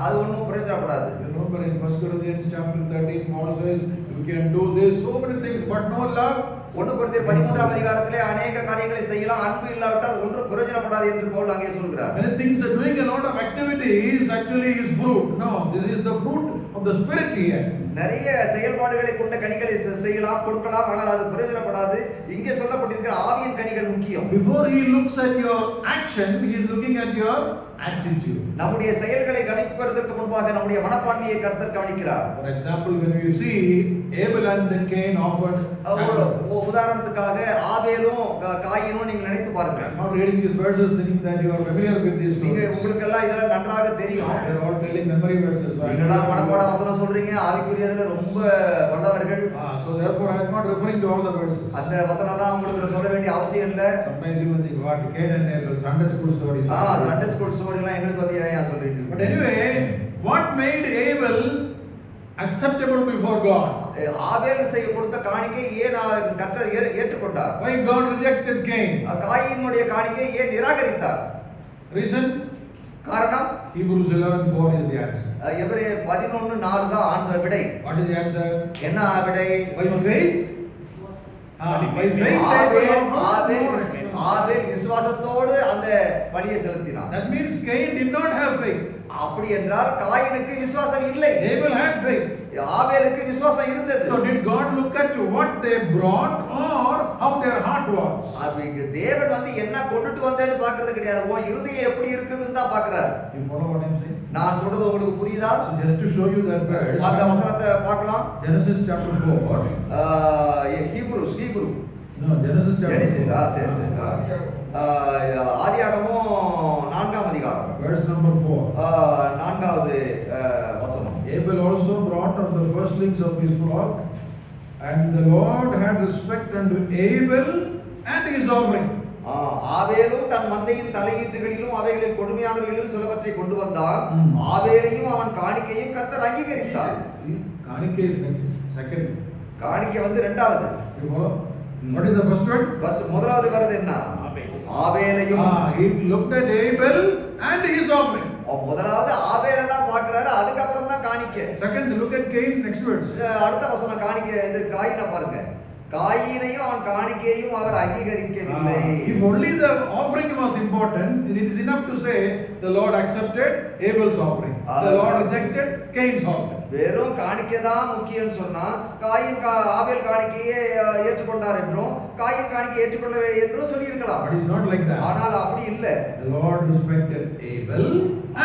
அது ஒண்ணும் பிரயோஜனப்படாது. Remember in 1 Corinthians chapter 13, Paul says you can do this so many things but no love. 1 கொரிந்தியர் 13ஆம் அதிகாரத்திலே अनेक காரியங்களை செய்யலாம், அன்பு இல்லாவிட்டால் ஒன்றும் பிரயோஜனப்படாது என்று பவுல் அங்கே சொல்கிறார். Many things are doing a lot of activities actually is fruit. No, this is the fruit of the Spirit here. நிறைய செயல்பாடுகளை கொண்ட கனிகளை செய்யலாம், கொடுக்கலாம், ஆனால் அது பிரயோஜனப்படாது. இங்கே சொல்லப்பட்டிருக்கிற ஆவியின் கனிகள் before he looks at your action, he is looking at your attitude. நம்முடைய செயல்களை கவனிப்பதற்கு முன்பாக நம்முடைய மனப்பான்மையை கர்த்தர் கவனிக்கிறார். For example, when you see Abel and Cain offered, உதாரணத்துக்காக ஆபேலும் காயினும் நீங்க நினைத்து பாருங்க. I'm not reading these verses thinking that you are familiar with these நீங்க stories. உங்களுக்கு எல்லாம் இதெல்லாம் நன்றாக தெரியும். They are all telling memory verses. நீங்களா மனப்பாட வசனம் சொல்றீங்க, ஆவிக்குரியதுல ரொம்ப வல்லவர்கள். So therefore I am not referring to all the verses. அந்த வசனம்லாம் உங்களுக்கு சொல்ல வேண்டிய அவசியம் இல்ல. Sometimes you will think, what, Cain and Abel, Sunday school stories. Sunday school ஸ்டோரிலாம் எங்களுக்கு வந்து ஏன் சொல்றீங்க? But anyway, what made Abel acceptable before God? ஆபேல் செய்ய கொடுத்த காணிக்கை ஏன் கர்த்தர் ஏற்றுக்கொண்டார்? Why God rejected Cain? காயினுடைய காணிக்கை ஏன் நிராகரித்தார்? Reason? காரணம் Hebrews 11:4 is the answer. எபிரேயர் 11:4 தான் ஆன்சர் விடை. What is the answer? என்ன விடை? By faith. By faith. ஆபேல் விசுவாசத்தோடு அந்த பலியை செலுத்தினார். That means Cain did not have faith. அப்படி என்றால் காயினுக்கு விசுவாசம் இல்லை. Abel had faith. ஆபேலுக்கு விசுவாசம் இருந்தது. So did God look at what they brought or how their heart was? அதுக்கு தேவன் வந்து என்ன கொண்டுட்டு வந்தேன்னு பார்க்கிறது கிடையாது. உன் இருதயம் எப்படி இருக்குன்னு தான் பார்க்கறார். You follow what I'm saying? நான் சொல்றது உங்களுக்கு புரியுதா? So just to show you that verse. அந்த வசனத்தை பார்க்கலாம். Genesis chapter 4. Hebrew No, Genesis chapter 4. Genesis சரி. ஆதியாகமம் 4ஆம் அதிகாரம். Verse number 4. 4வது வசனம். Abel also brought of the firstlings of his flock, and the Lord had respect unto Abel and his offering. ஆபேலும் தன் மந்தையின் தலையீற்றுகளிலும் அவைகளில் கொடுமையானவைகளிலும் சிலவற்றை கொண்டு வந்தான். ஆபேலையும் அவன் காணிக்கையும் கர்த்தர் அங்கீகரித்தார். காணிக்கை is second. காணிக்கை வந்து இரண்டாவது. You follow? What is the first one? முதலாவது வருது என்ன? ஆபேலையும். He looked at Abel and his offering. முதலாவது ஆபேலை தான் பார்க்கறாரு, அதுக்கு அப்புறம் தான் காணிக்கை. Second, look at Cain, next verse. அடுத்த வசனம் காணிக்கை இது காயினை பாருங்க. காயினையும் அவன் காணிக்கையையும் அவர் அங்கீகரிக்கவில்லை. If only the offering was important, it is enough to say the Lord accepted Abel's offering. The Lord rejected Cain's offering. வெறும் காணிக்கை தான் முக்கியம் சொன்னா ஆபேல் காணிக்கையை ஏற்றுக்கொண்டார் என்றும் காயின் காணிக்கை ஏற்றுக்கொள்ளவே என்றும் சொல்லி இருக்கலாம். But it's not like that. ஆனால் அப்படி இல்ல. The Lord respected Abel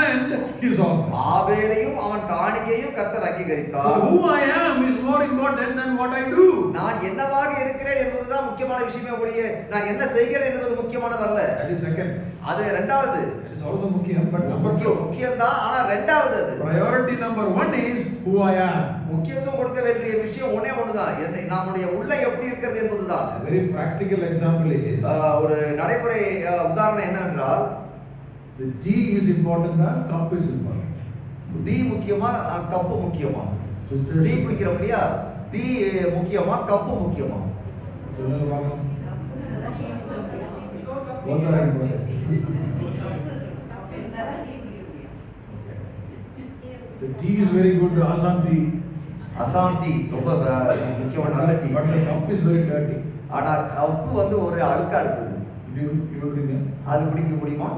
and his offering. ஆபேலையும் அவன் காணிக்கையும் கர்த்தர் அங்கீகரித்தார். So who I am is more important than what I do. நான் என்னவாக இருக்கிறேன் என்பதுதான் முக்கியமான விஷயமே ஒழிய நான் என்ன செய்கிறேன் என்பது முக்கியமானது அல்ல. That is second. அது இரண்டாவது. That is also முக்கியம், but number 2. முக்கியம் தான், ஆனா இரண்டாவது அது. Priority number 1 is who I am. முக்கியத்துவம் கொடுக்க வேண்டிய விஷயம் ஒண்ணுதான், நம்முடைய உள்ள எப்படி இருக்கிறது என்பதுதான். A very practical example is ஒரு நடைமுறை உதாரணம் என்னவென்றால் the tea is important or cup is important. Tea முக்கியமா கப்பு முக்கியமா? Sisters, டீ குடிக்கிறோம் இல்லையா, டீ முக்கியமா கப்பு முக்கியமா? both are important. The tea is very good, Assam tea. Assam tea ரொம்ப முக்கியமான நல்ல tea. But the cup is very dirty. ஆனா கப்பு வந்து ஒரு அழுக்கா இருக்குது. You drink it? அது குடிக்க முடியுமா?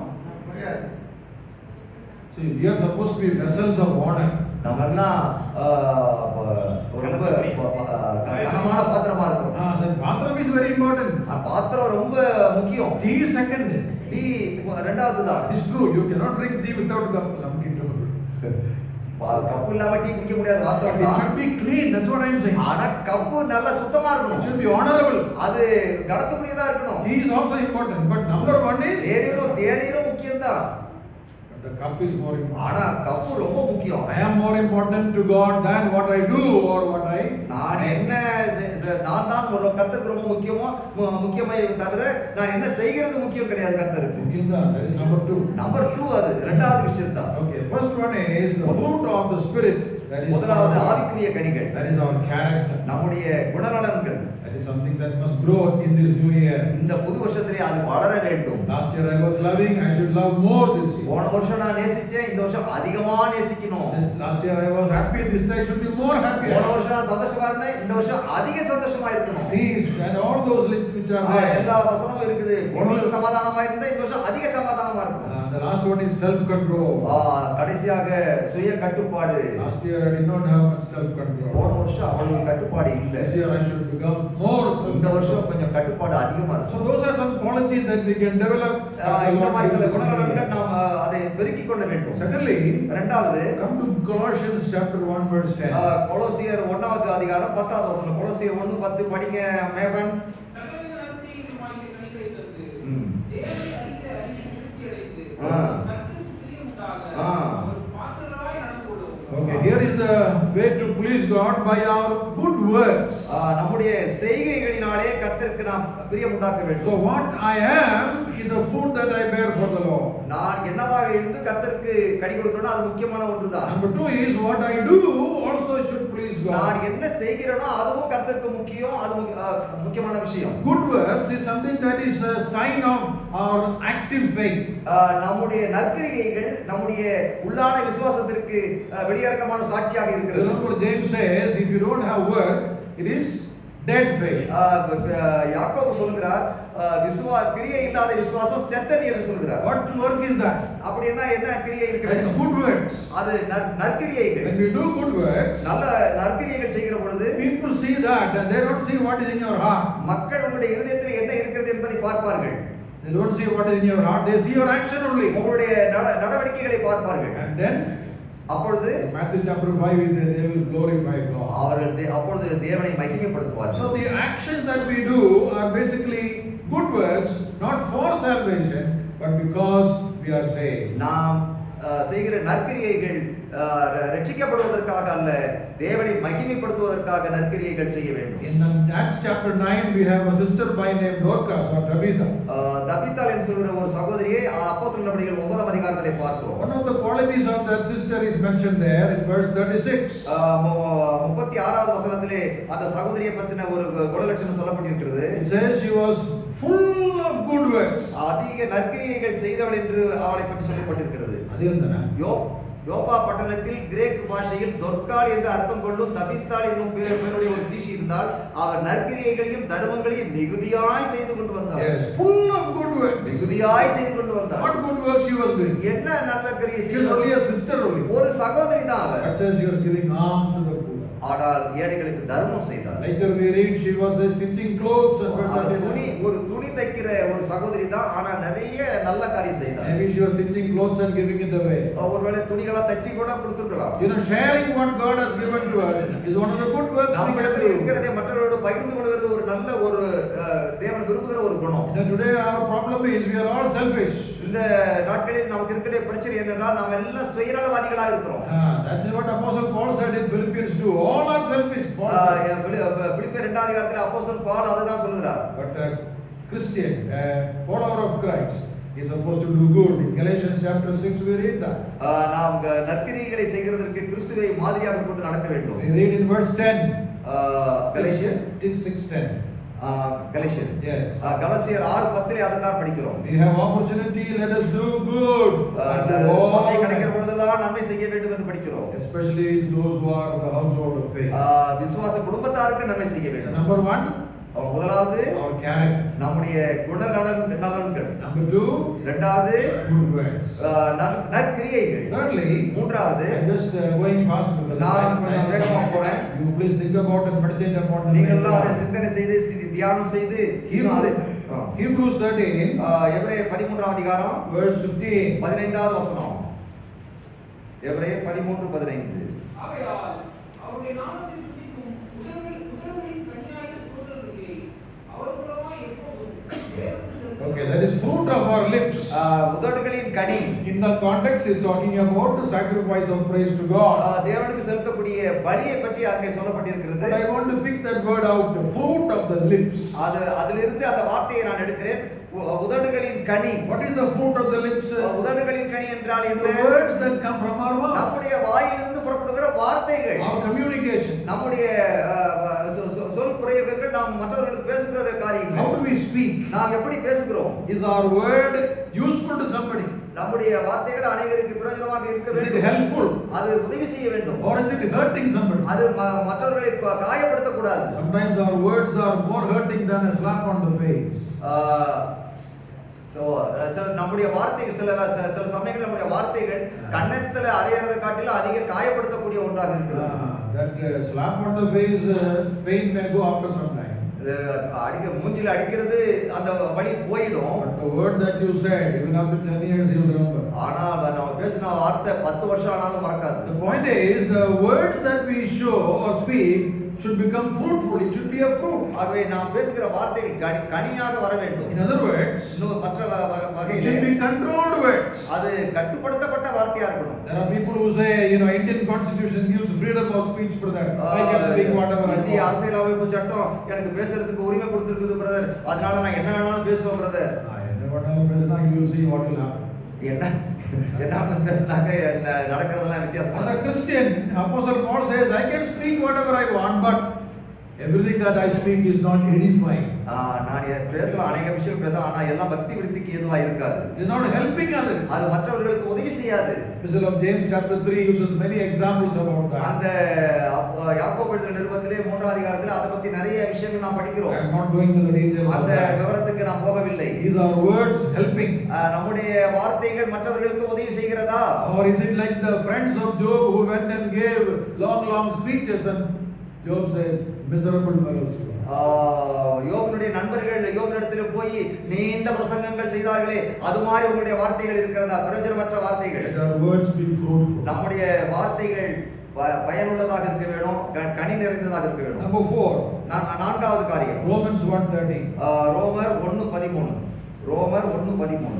See, we are supposed to be vessels of honor. நம்ம எல்லாம் ரொம்ப கனமான பாத்திரமா இருக்கும். That பாத்திரம் is very important. பாத்திரம் ரொம்ப முக்கியம். Tea is second. டீ இரண்டாவது தான். It is true. You cannot drink tea without cup. Somebody told me. Cup இல்லாம டீ குடிக்க முடியாது, வாஸ்தவம் It தான். should be clean. That's what I am saying. ஆனா கப்பு நல்லா சுத்தமா It இருக்கணும். should be honorable. அது கடத்துக்குரியதா இருக்கணும். Tea is also important, but number 1 is தேநீரும் முக்கியம் தான். the cup is more important. ஆனா கப்பு ரொம்ப முக்கியம். I am more important to God than what I do or what I. நான் தான் ஒரு கர்த்தருக்கு ரொம்ப முக்கியமே தவிர நான் என்ன செய்கிறது முக்கியம் கிடையாது கர்த்தருக்கு. That is number 2. நம்பர் 2 அது இரண்டாவது விஷயம் தான். Okay, first one is the fruit of the spirit. That is முதலாவது ஆவிக்குரிய கனிகள். That is our character. நம்முடைய குணநலன்கள். That is something that must grow in this new year. இந்த புது வருஷத்திலே அது வளர வேண்டும். Last year I was loving, I should love more this year. போன வருஷம் நான் நேசிச்சேன், இந்த வருஷம் அதிகமா நேசிக்கணும். Last year I was happy, this year I should be more happy. போன வருஷம் நான் சந்தோஷமா இருந்தேன், இந்த வருஷம் அதிக சந்தோஷமா இருக்கணும். Peace and all those lists which are there. எல்லா வசனமும் இருக்குது. போன வருஷம் சமாதானமா இருந்தேன், இந்த வருஷம் அதிக சமாதானமா இருக்கணும். The last one is self-control. கடைசியாக சுய கட்டுப்பாடு. Last year I did not have much self-control. போன வருஷம் அவ்வளவு கட்டுப்பாடு இல்ல. This year I should become more இந்த self-control. வருஷம் கொஞ்சம் கட்டுப்பாடு அதிகமா So இருக்கு. those are some qualities that we can develop. இந்த மாதிரி சில குணநலன்கள் நாம் அதை பெருக்கிக் கொள்ள வேண்டும். Secondly, இரண்டாவது, come to Colossians chapter 1 verse 10. கொலோசியர் 1வது அதிகாரம் 10வது வசனம். கொலோசியர் 1:10 படிங்க மேவன். சகலவித நற்கிரியைகளுமாகிய கனிகளை தந்து, ம். தேவனை அறிகிற அறிவில் திருப்தியடைந்து, ஆ. கர்த்தருக்கு பிரியமுண்டாக ஆ. அவர் பாத்திரராய் நடந்து கொள்ளும். Okay, here is the way to please God by our good works. நம்முடைய செய்கைகளினாலே கர்த்தருக்கு நாம் பிரியம் உண்டாக்க So வேண்டும். what I am is a fruit that I bear for the Lord. நான் என்னவாக இருந்து கர்த்தருக்கு கனி கொடுக்கணும் அது முக்கியமான ஒன்றுதான். Number 2 is what I do also should please நான் God. என்ன செய்கிறேனோ அதுவும் கர்த்தருக்கு முக்கியம். அது முக்கியமான விஷயம். Good works is something that is a sign of our active faith. நம்முடைய நற்கிரியைகள் நம்முடைய உள்ளான விசுவாசத்திற்கு வெளியரங்கமான சாட்சியாக இருக்கிறது. Remember James says if you don't have work it is dead faith. யாக்கோபு சொல்கிறார் கிரியை இல்லாத விசுவாசம் செத்தது என்று சொல்கிறார். What work is that? அப்படின்னா என்ன கிரியை இருக்க That is வேண்டும்? good works. அது நற்கிரியைகள். When we do good works, நல்ல நற்கிரியைகள் செய்கிற பொழுது people see that and they don't see what is in your heart. மக்கள் உங்களுடைய இருதயத்தில் என்ன இருக்கிறது என்பதை பார்ப்பார்கள். They don't see what is in your heart, they see your action only. உங்களுடைய நடவடிக்கைகளை பார்ப்பார்கள். And then அப்பொழுது Matthew chapter 5 they will glorify God. அவர்கள் அப்பொழுது தேவனை மகிமைப்படுத்துவார்கள். So the actions that we do are basically good works, not for salvation, but because we are saved. நாம் செய்கிற நற்கிரியைகள் ரட்சிக்கப்படுவதற்காக அல்ல, தேவனை மகிமைப்படுத்துவதற்காக நற்கிரியைகள் செய்ய வேண்டும். In Acts chapter 9 we have a sister by name Dorcas or Tabitha. தபித்தாள் என்று சொல்கிற ஒரு சகோதரியை அப்போஸ்தலர் நடவடிக்கைகள் 9ஆம் அதிகாரத்திலே பார்க்கிறோம். One of the qualities of that sister is mentioned there in verse 36. 36வது வசனத்திலே அந்த சகோதரியை பற்றின ஒரு குணலட்சணம் சொல்லப்பட்டிருக்கிறது. It says she was full of good works. அதிக நற்கிரியைகள் செய்தவள் என்று அவளை பற்றி சொல்லப்பட்டிருக்கிறது. அது என்னன்னா யோப்பா பட்டணத்தில் கிரேக் பாஷையில் தொற்கால் என்று அர்த்தம் கொள்ளும் தபித்தாள் என்னும் பேருடைய ஒரு சீஷி இருந்தால் அவர் நற்கிரியைகளையும் தர்மங்களையும் மிகுதியாய் செய்து கொண்டு வந்தார். Yes, full of good works. மிகுதியாய் செய்து கொண்டு வந்தார். What good work she was doing? என்ன நல்ல கிரியை She was only செய்தார்? a sister only. ஒரு சகோதரி தான் அவர். But says she was giving alms to the poor. ஆனால் ஏழைகளுக்கு தர்மம் செய்தார். Later we read she was stitching clothes and அந்த துணி தைக்கிற ஒரு சகோதரி தான், ஆனா நிறைய நல்ல காரியம் செய்தார். maybe she was stitching clothes and giving it away. ஒருவேளை துணிகளை தச்சு கூட கொடுத்துருக்கலாம். You know, sharing what God has given to us is one of the good works. நம்ம we can இடத்துல do. இருக்கிறதை மற்றவர்களோடு பகிர்ந்து கொள்வது ஒரு நல்ல ஒரு தேவன் விரும்புகிற ஒரு குணம். You know, today our problem is we are all selfish. இந்த நாட்களில் நமக்கு இருக்கிற பிரச்சனை என்னன்னா நாம் எல்லாம் சுயநலவாதிகளா இருக்கிறோம். That is what Apostle Paul said in Philippians 2. All are selfish. பிலிப்பியர் 2ஆம் அதிகாரத்தில் அப்போஸ்தலன் பவுல் அதுதான் சொல்கிறார். But a Christian, a follower of Christ, is supposed to do good. In Galatians chapter 6 we read that. நாம் நற்கிரியைகளை செய்கிறதற்கு கிறிஸ்துவை மாதிரியாக கொண்டு நடக்க வேண்டும். We read in verse 10. கலேசியர் 6:10. கலேசியர் Yes. கலாத்தியர் 6:10 அதை தான் படிக்கிறோம். We have opportunity, let us do good. சமயம் கிடைக்கிற பொழுதெல்லாம் நன்மை செய்ய வேண்டும் என்று படிக்கிறோம். Especially those who are the household of faith. விசுவாச குடும்பத்தாருக்கு நன்மை செய்ய வேண்டும். Number 1, முதலாவது our character. நம்முடைய குணநலன்கள். Number 2, இரண்டாவது good works. நற்கிரியைகள். Thirdly, மூன்றாவது I'm just going fast because நான் கொஞ்சம் வேகமா போறேன். you please think about and meditate upon the நீங்கள் எல்லாம் அதை சிந்தனை செய்து தியானம் செய்து இன்னும் அதை Hebrews 13 எபிரேயர் 13ஆம் அதிகாரம் verse 15. 15வது வசனம். எபிரேயர் 13:15. ஆகையால் அவருடைய நாமத்தை துதிக்கும் உதடுகளின் கனியாகிய ஸ்தோத்திரங்களை அவர் மூலமாய் எப்போதும் தேவனுக்கு செலுத்துங்கள். Okay, that is fruit of our lips. உதடுகளின் கனி In the context is talking about the sacrifice of praise to God. தேவனுக்கு செலுத்தக்கூடிய பலியை பற்றி அங்கே சொல்லப்பட்டிருக்கிறது. But I want to pick that word out, the fruit of the lips. அதிலிருந்து அந்த வார்த்தையை நான் எடுக்கிறேன். உதடுகளின் கனி. What is the fruit of the lips? உதடுகளின் கனி என்றால் The என்ன? words that come from our mouth. நம்முடைய வாயிலிருந்து புறப்படுகிற வார்த்தைகள். Our communication. நம்முடைய சொல் பிரயோகங்கள் நாம் மற்றவர்களுக்கு பேசுகிற காரியங்கள். How do we speak? நாம் எப்படி பேசுகிறோம்? Is our word useful to somebody? நம்முடைய வார்த்தைகள் அனைவருக்கு பிரயோஜனமாக இருக்க Is it வேண்டும். helpful? அது உதவி செய்ய வேண்டும். Or is it hurting somebody? அது மற்றவர்களை காயப்படுத்த கூடாது. Sometimes our words are more hurting than a slap on the face. நம்முடைய வார்த்தைகள் சில சமயங்கள் நம்முடைய வார்த்தைகள் கன்னத்துல அறையறதை காட்டிலும் அதிக காயப்படுத்தக்கூடிய ஒன்றாக இருக்கிறது. That slap on the face pain may go after some time. அடிக்க மூஞ்சில அடிக்கிறது அந்த வலி போயிடும். But the word that you said, even after 10 years, you will remember. ஆனா நம்ம பேசின வார்த்தை 10 வருஷம் ஆனாலும் மறக்காது. The point is, the words that we show or speak should become fruitful. It should be a fruit. ஆகவே நாம் பேசுகிற வார்த்தைகள் கனியாக வர வேண்டும். In other words, மற்ற it வகையிலே should be controlled words. அது கட்டுப்படுத்தப்பட்ட வார்த்தையா இருக்கணும். There are people who say, Indian constitution gives freedom of speech, brother. I can speak whatever I இந்திய want. அரசியலமைப்பு சட்டம் எனக்கு பேசுறதுக்கு உரிமை கொடுத்திருக்குது பிரதர், அதனால நான் என்ன வேணாலும் பேசுவேன் brother. You will see what will happen. என்ன பேசினாக்க நடக்கிறதெல்லாம் வித்தியாசம். As a Christian, Apostle Paul says, I can speak whatever I want, but everything that I speak is not edifying. நான் பேசலாம், அநேக விஷயம் பேசலாம், ஆனா எல்லாம் பக்தி விருத்திக்கு ஏதுவா இருக்காது. It is not helping others. அது மற்றவர்களுக்கு உதவி செய்யாது. Epistle of James chapter 3 uses many examples about that. அந்த யாக்கோபு எழுதின நிருபத்திலே 3ஆம் அதிகாரத்திலே அத பத்தி நிறைய விஷயங்கள் நாம் படிக்கிறோம். I am not going to the details. அந்த விவரத்துக்கு நாம் போகவில்லை. These are words helping. நம்முடைய வார்த்தைகள் மற்றவர்களுக்கு உதவி செய்கிறதா? Or is it like the friends of Job who went and gave long speeches and Job says, miserable fellows. யோபனுடைய நண்பர்கள் யோபனிடத்தில் போய் நீண்ட பிரசங்கங்கள் செய்தார்களே, அது மாதிரி உங்களுடைய வார்த்தைகள் இருக்கிறதா? பிரயோஜனமற்ற வார்த்தைகள். நம்முடைய வார்த்தைகள் பயனுள்ளதாக இருக்க வேண்டும், கனி நிறைந்ததாக இருக்க வேண்டும். Number 4. நான்காவது காரியம் Romans 1:13. ரோமர் 1:13. ரோமர் 1:13.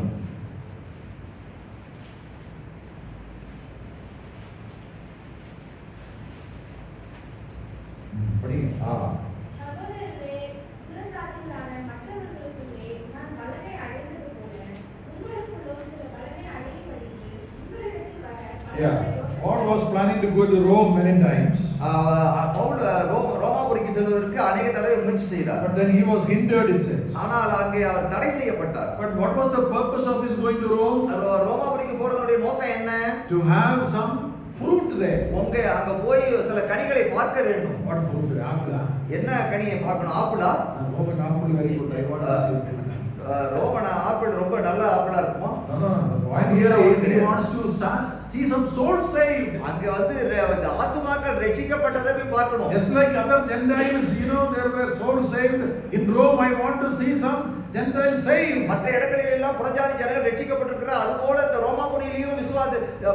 சகோதரர்களே, புறஜாதிகளான மற்றவர்களுக்குள்ளே நான் பலனை அடைந்தது போல உங்களுக்குள்ளோ சில பலனை அடையும்படிக்கு உங்களிடத்தில் வர Paul was planning to go to Rome many times. Pavul ரோமாபுரிக்கு செல்வதற்கு அநேக தடவை முயற்சி செய்தார். But then he was hindered, it says. ஆனால் அங்கே அவர் தடை செய்யப்பட்டார். But what was the purpose of his going to Rome? ரோமாபுரிக்கு போறதுடைய நோக்கம் என்ன? To have some fruit there. அங்க போய் சில கனிகளை பார்க்க வேண்டும். What fruit? Apple. என்ன கனியை பார்க்கணும்? ஆப்பிளா? Roman apple very good. I want to see. Roman apple ரொம்ப நல்ல ஆப்பிளா இருக்குமா? No. The point here is he wants to see some souls saved. அங்க வந்து ஆத்துமாக்கள் ரட்சிக்கப்பட்டதை போய் பார்க்கணும். Just like other Gentiles, there were souls saved. In Rome, I want to see some Gentiles saved. மற்ற இடங்களில் எல்லாம் புறஜாதி ஜனங்கள் ரட்சிக்கப்பட்டிருக்கிறார். அதுபோல இந்த ரோமாபுரியிலும்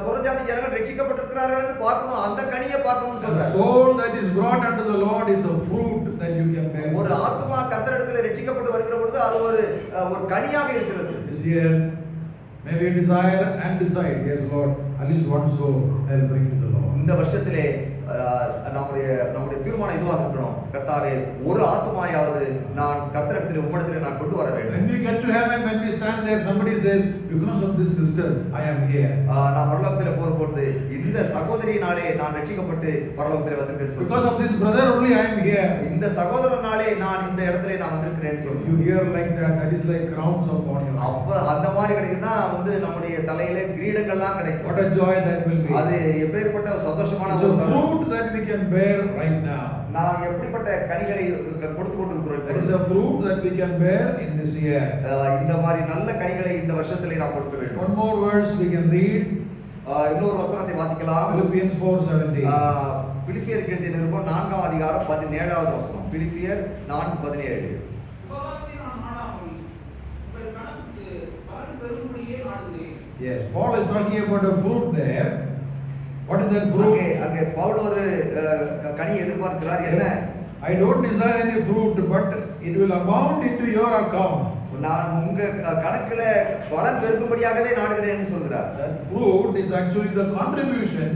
புறஜாதி ஜனங்கள் ரட்சிக்கப்பட்டிருக்கிறார்கள் என்று பார்க்கணும். அந்த கனியை பார்க்கணும்னு The சொல்றார். soul that is brought unto the Lord is a fruit that you can bear. ஒரு ஆத்துமா கர்த்தரிடத்தில் ரட்சிக்கப்பட்டு வருகிற பொழுது அது ஒரு கனியாக இருக்கிறது. This year, maybe desire and decide. Yes, Lord, at least one soul I will bring to the Lord. இந்த வருஷத்திலே நம்முடைய தீர்மானம் இதுவாக இருக்கணும். கர்த்தாவே, ஒரு ஆத்துமாயாவது நான் கர்த்தரிடத்தில் உம்மிடத்திலே நான் கொண்டு வர வேண்டும். When we get to heaven, when we stand there, somebody says, because of this sister, I am here. நான் பரலோகத்தில் போகும்போது இந்த சகோதரியினாலே நான் ரட்சிக்கப்பட்டு பரலோகத்தில் வந்திருக்கிறேன். Because of this brother only I am here. இந்த சகோதரனாலே நான் இந்த இடத்திலே நான் வந்திருக்கிறேன் சொல்லு. You hear like that is like crowns upon you. அப்ப அந்த மாதிரி கிடைக்குதா நம்முடைய தலையில கிரீடங்கள்லாம் கிடைக்கும். What a joy that will be. அது எப்பேற்பட்ட சந்தோஷமான It's a fruit that we can bear right now. நாம் எப்படிப்பட்ட கனிகளை கொடுத்து கொண்டிருக்கிறோம். That is a fruit that we can bear in this year. இந்த மாதிரி நல்ல கனிகளை இந்த வருஷத்திலே நாம் கொடுக்க வேண்டும். One more verse we can read. இன்னொரு வசனத்தை வாசிக்கலாம். Philippians 4:17. பிலிப்பியருக்கு எழுதிய நிருபம் 4ஆம் அதிகாரம் 17வது வசனம். பிலிப்பியர் 4:17. Yes, Paul is talking about a fruit there. What is that fruit? அங்கே பவுல் ஒரு கனி எதிர்பார்க்கிறார். என்ன? I don't desire any fruit, but it will abound into your account. நான் உங்க கணக்குல பலன் பெருகும்படியாகவே நாடுகிறேன்னு சொல்கிறார். That fruit is actually the contribution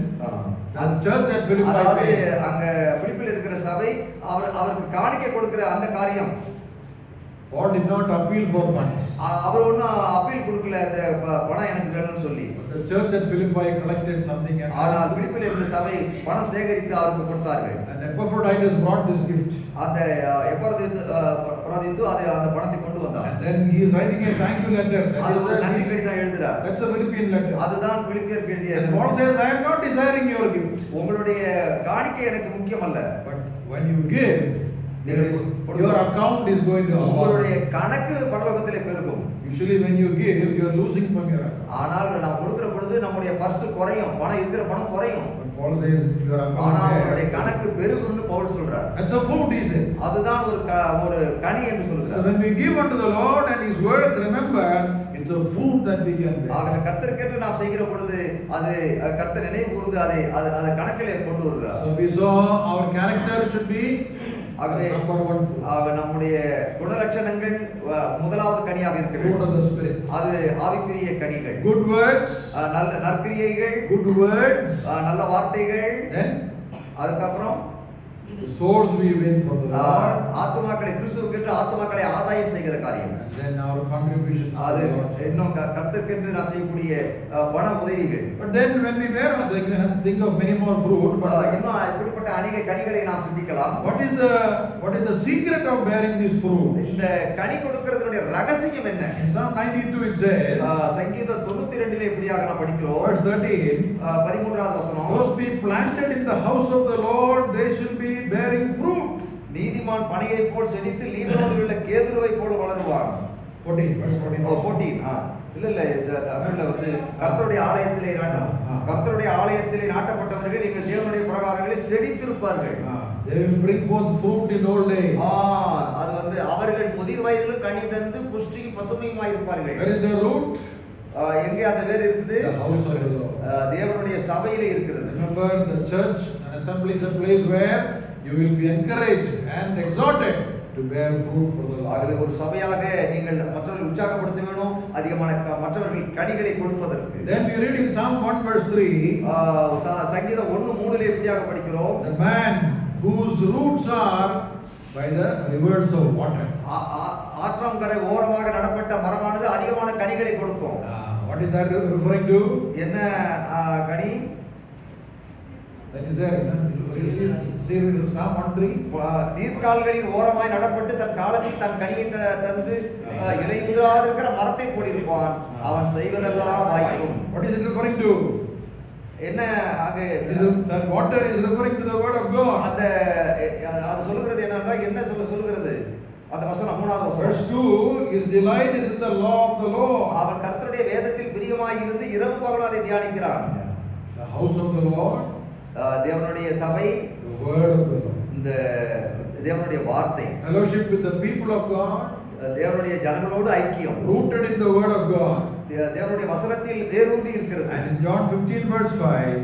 that church at Philippi. அதாவது அங்க பிலிப்பில் இருக்கிற சபை அவருக்கு காணிக்கை கொடுக்கிற அந்த காரியம். Paul did not appeal for funds. அவர் ஒன்னும் அப்பீல் கொடுக்கல அந்த பணம் எனக்கு வேணும்னு சொல்லி. The church at Philippi collected something and ஆனால் பிலிப்பில் இருந்த சபை பணம் சேகரித்து அவருக்கு கொடுத்தார்கள். and Epaphroditus brought this gift. அந்த எப்பரதித்து அந்த பணத்தை கொண்டு வந்தார். And then he is writing a thank you letter. அது ஒரு நன்றி கடிதம் எழுதுறார். That's a Philippian letter. அதுதான் பிலிப்பியருக்கு எழுதிய. And Paul says, I am not desiring your gift. உங்களுடைய காணிக்கை எனக்கு முக்கியம் அல்ல. But when you give, your account is going to உங்களுடைய abound. கணக்கு பரலோகத்திலே பெருகும். Usually when you give, you are losing from your account. ஆனால் நாம் கொடுக்கிற பொழுது நம்முடைய பர்ஸ் குறையும், பணம் இருக்கிற பணம் குறையும். But Paul says your ஆனா account உங்களுடைய is கணக்கு பெருகும்னு பவுல் சொல்றார். That's a fruit, he says. அதுதான் ஒரு கனி என்று So சொல்கிறார். when we give unto the Lord and His word, remember, it's a fruit that we can bear. ஆக கர்த்தருக்கென்று நாம் செய்கிற பொழுது அது கர்த்தர் நினைவு கூர்ந்து அதை கணக்கிலே கொண்டு வருகிறார். So we saw our character should be ஆகவே number one fruit. நம்முடைய குணலட்சணங்கள் முதலாவது கனியாக இருக்க Fruit வேண்டும். of the Spirit. அது ஆவிக்குரிய கனிகள். Good works, நல்ல நற்கிரியைகள், good words, நல்ல வார்த்தைகள், then அதுக்கப்புறம் the souls we win for the Lord, ஆத்துமாக்களை கிறிஸ்துவுக்கென்று ஆத்துமாக்களை ஆதாயம் செய்கிற காரியம். and then our contributions to அது the Lord. இன்னும் கர்த்தருக்கென்று நான் செய்யக்கூடிய பண உதவிகள். But then when we bear, they can think of many more fruit. But இன்னும் இப்படிப்பட்ட அநேக கனிகளை நாம் சிந்திக்கலாம். what is the secret of bearing these fruits? இந்த கனி கொடுக்கிறதுடைய ரகசியம் என்ன? In Psalm 92 it says, சங்கீதம் 92 இப்படியாக நாம் படிக்கிறோம். verse 13, 13வது வசனம். those be planted in the house of the Lord, they should be bearing fruit. நீதிமான் பனையை போல் செழித்து லீபனோனில் உள்ள கேதுருவை போல வளருவான். 14, verse 14. 14. இல்ல தமிழ்ல கர்த்தருடைய ஆலயத்திலே கர்த்தருடைய ஆலயத்திலே நாட்டப்பட்டவர்கள் எங்கள் தேவனுடைய பிரகாரங்களில் செழித்திருப்பார்கள். They will bring forth fruit in old age. அது அவர்கள் முதிர் வயதிலும் கனி தந்து புஷ்டியும் பசுமையுமாய் இருப்பார்கள். Where is the root? எங்கே அந்த வேர் இருக்குது? The house of the Lord. தேவனுடைய சபையிலே இருக்கிறது. Remember, the church and assembly is a place where you will be encouraged and exhorted to bear fruit for the Lord. ஆகவே ஒரு சபையாக நீங்கள் மற்றவர்களை உற்சாகப்படுத்த வேணும், அதிகமான மற்றவர்கள் கனிகளை கொடுப்பதற்கு. Then we read in Psalm 1 verse 3, சங்கீதம் 1:3 எப்படியாக படிக்கிறோம்? the man whose roots are by the rivers of water. ஆற்றங்கரை ஓரமாக நடப்பட்ட மரமானது அதிகமான கனிகளை கொடுக்கும். What is that referring to? என்ன கனி? That is there. See Psalm 1:3. நீர்க்கால்களின் ஓரமாய் நடப்பட்டு தன் காலத்தில் தன் கனியை தந்து இலையுதிராது இருக்கிற மரத்தை போடிருப்பான், அவன் செய்வதெல்லாம் வாய்க்கும். What is it referring to? என்ன That water is referring to the word of God. அது சொல்லுகிறது என்னன்னா என்ன சொல்லுகிறது? அந்த வசனம் 3வது வசனம். Verse 2, his delight is in the law of the Lord. அவன் கர்த்தருடைய வேதத்தில் பிரியமாய் இருந்து இரவு பகலும் அதை தியானிக்கிறான். The house of the Lord, தேவனுடைய சபை, the word of the Lord. இந்த தேவனுடைய வார்த்தை, Fellowship with the people of God, தேவனுடைய ஜனங்களோடு ஐக்கியம், rooted in the word of God. தேவனுடைய வசனத்தில் வேரூன்றி இருக்கிறது. And in John 15 verse 5,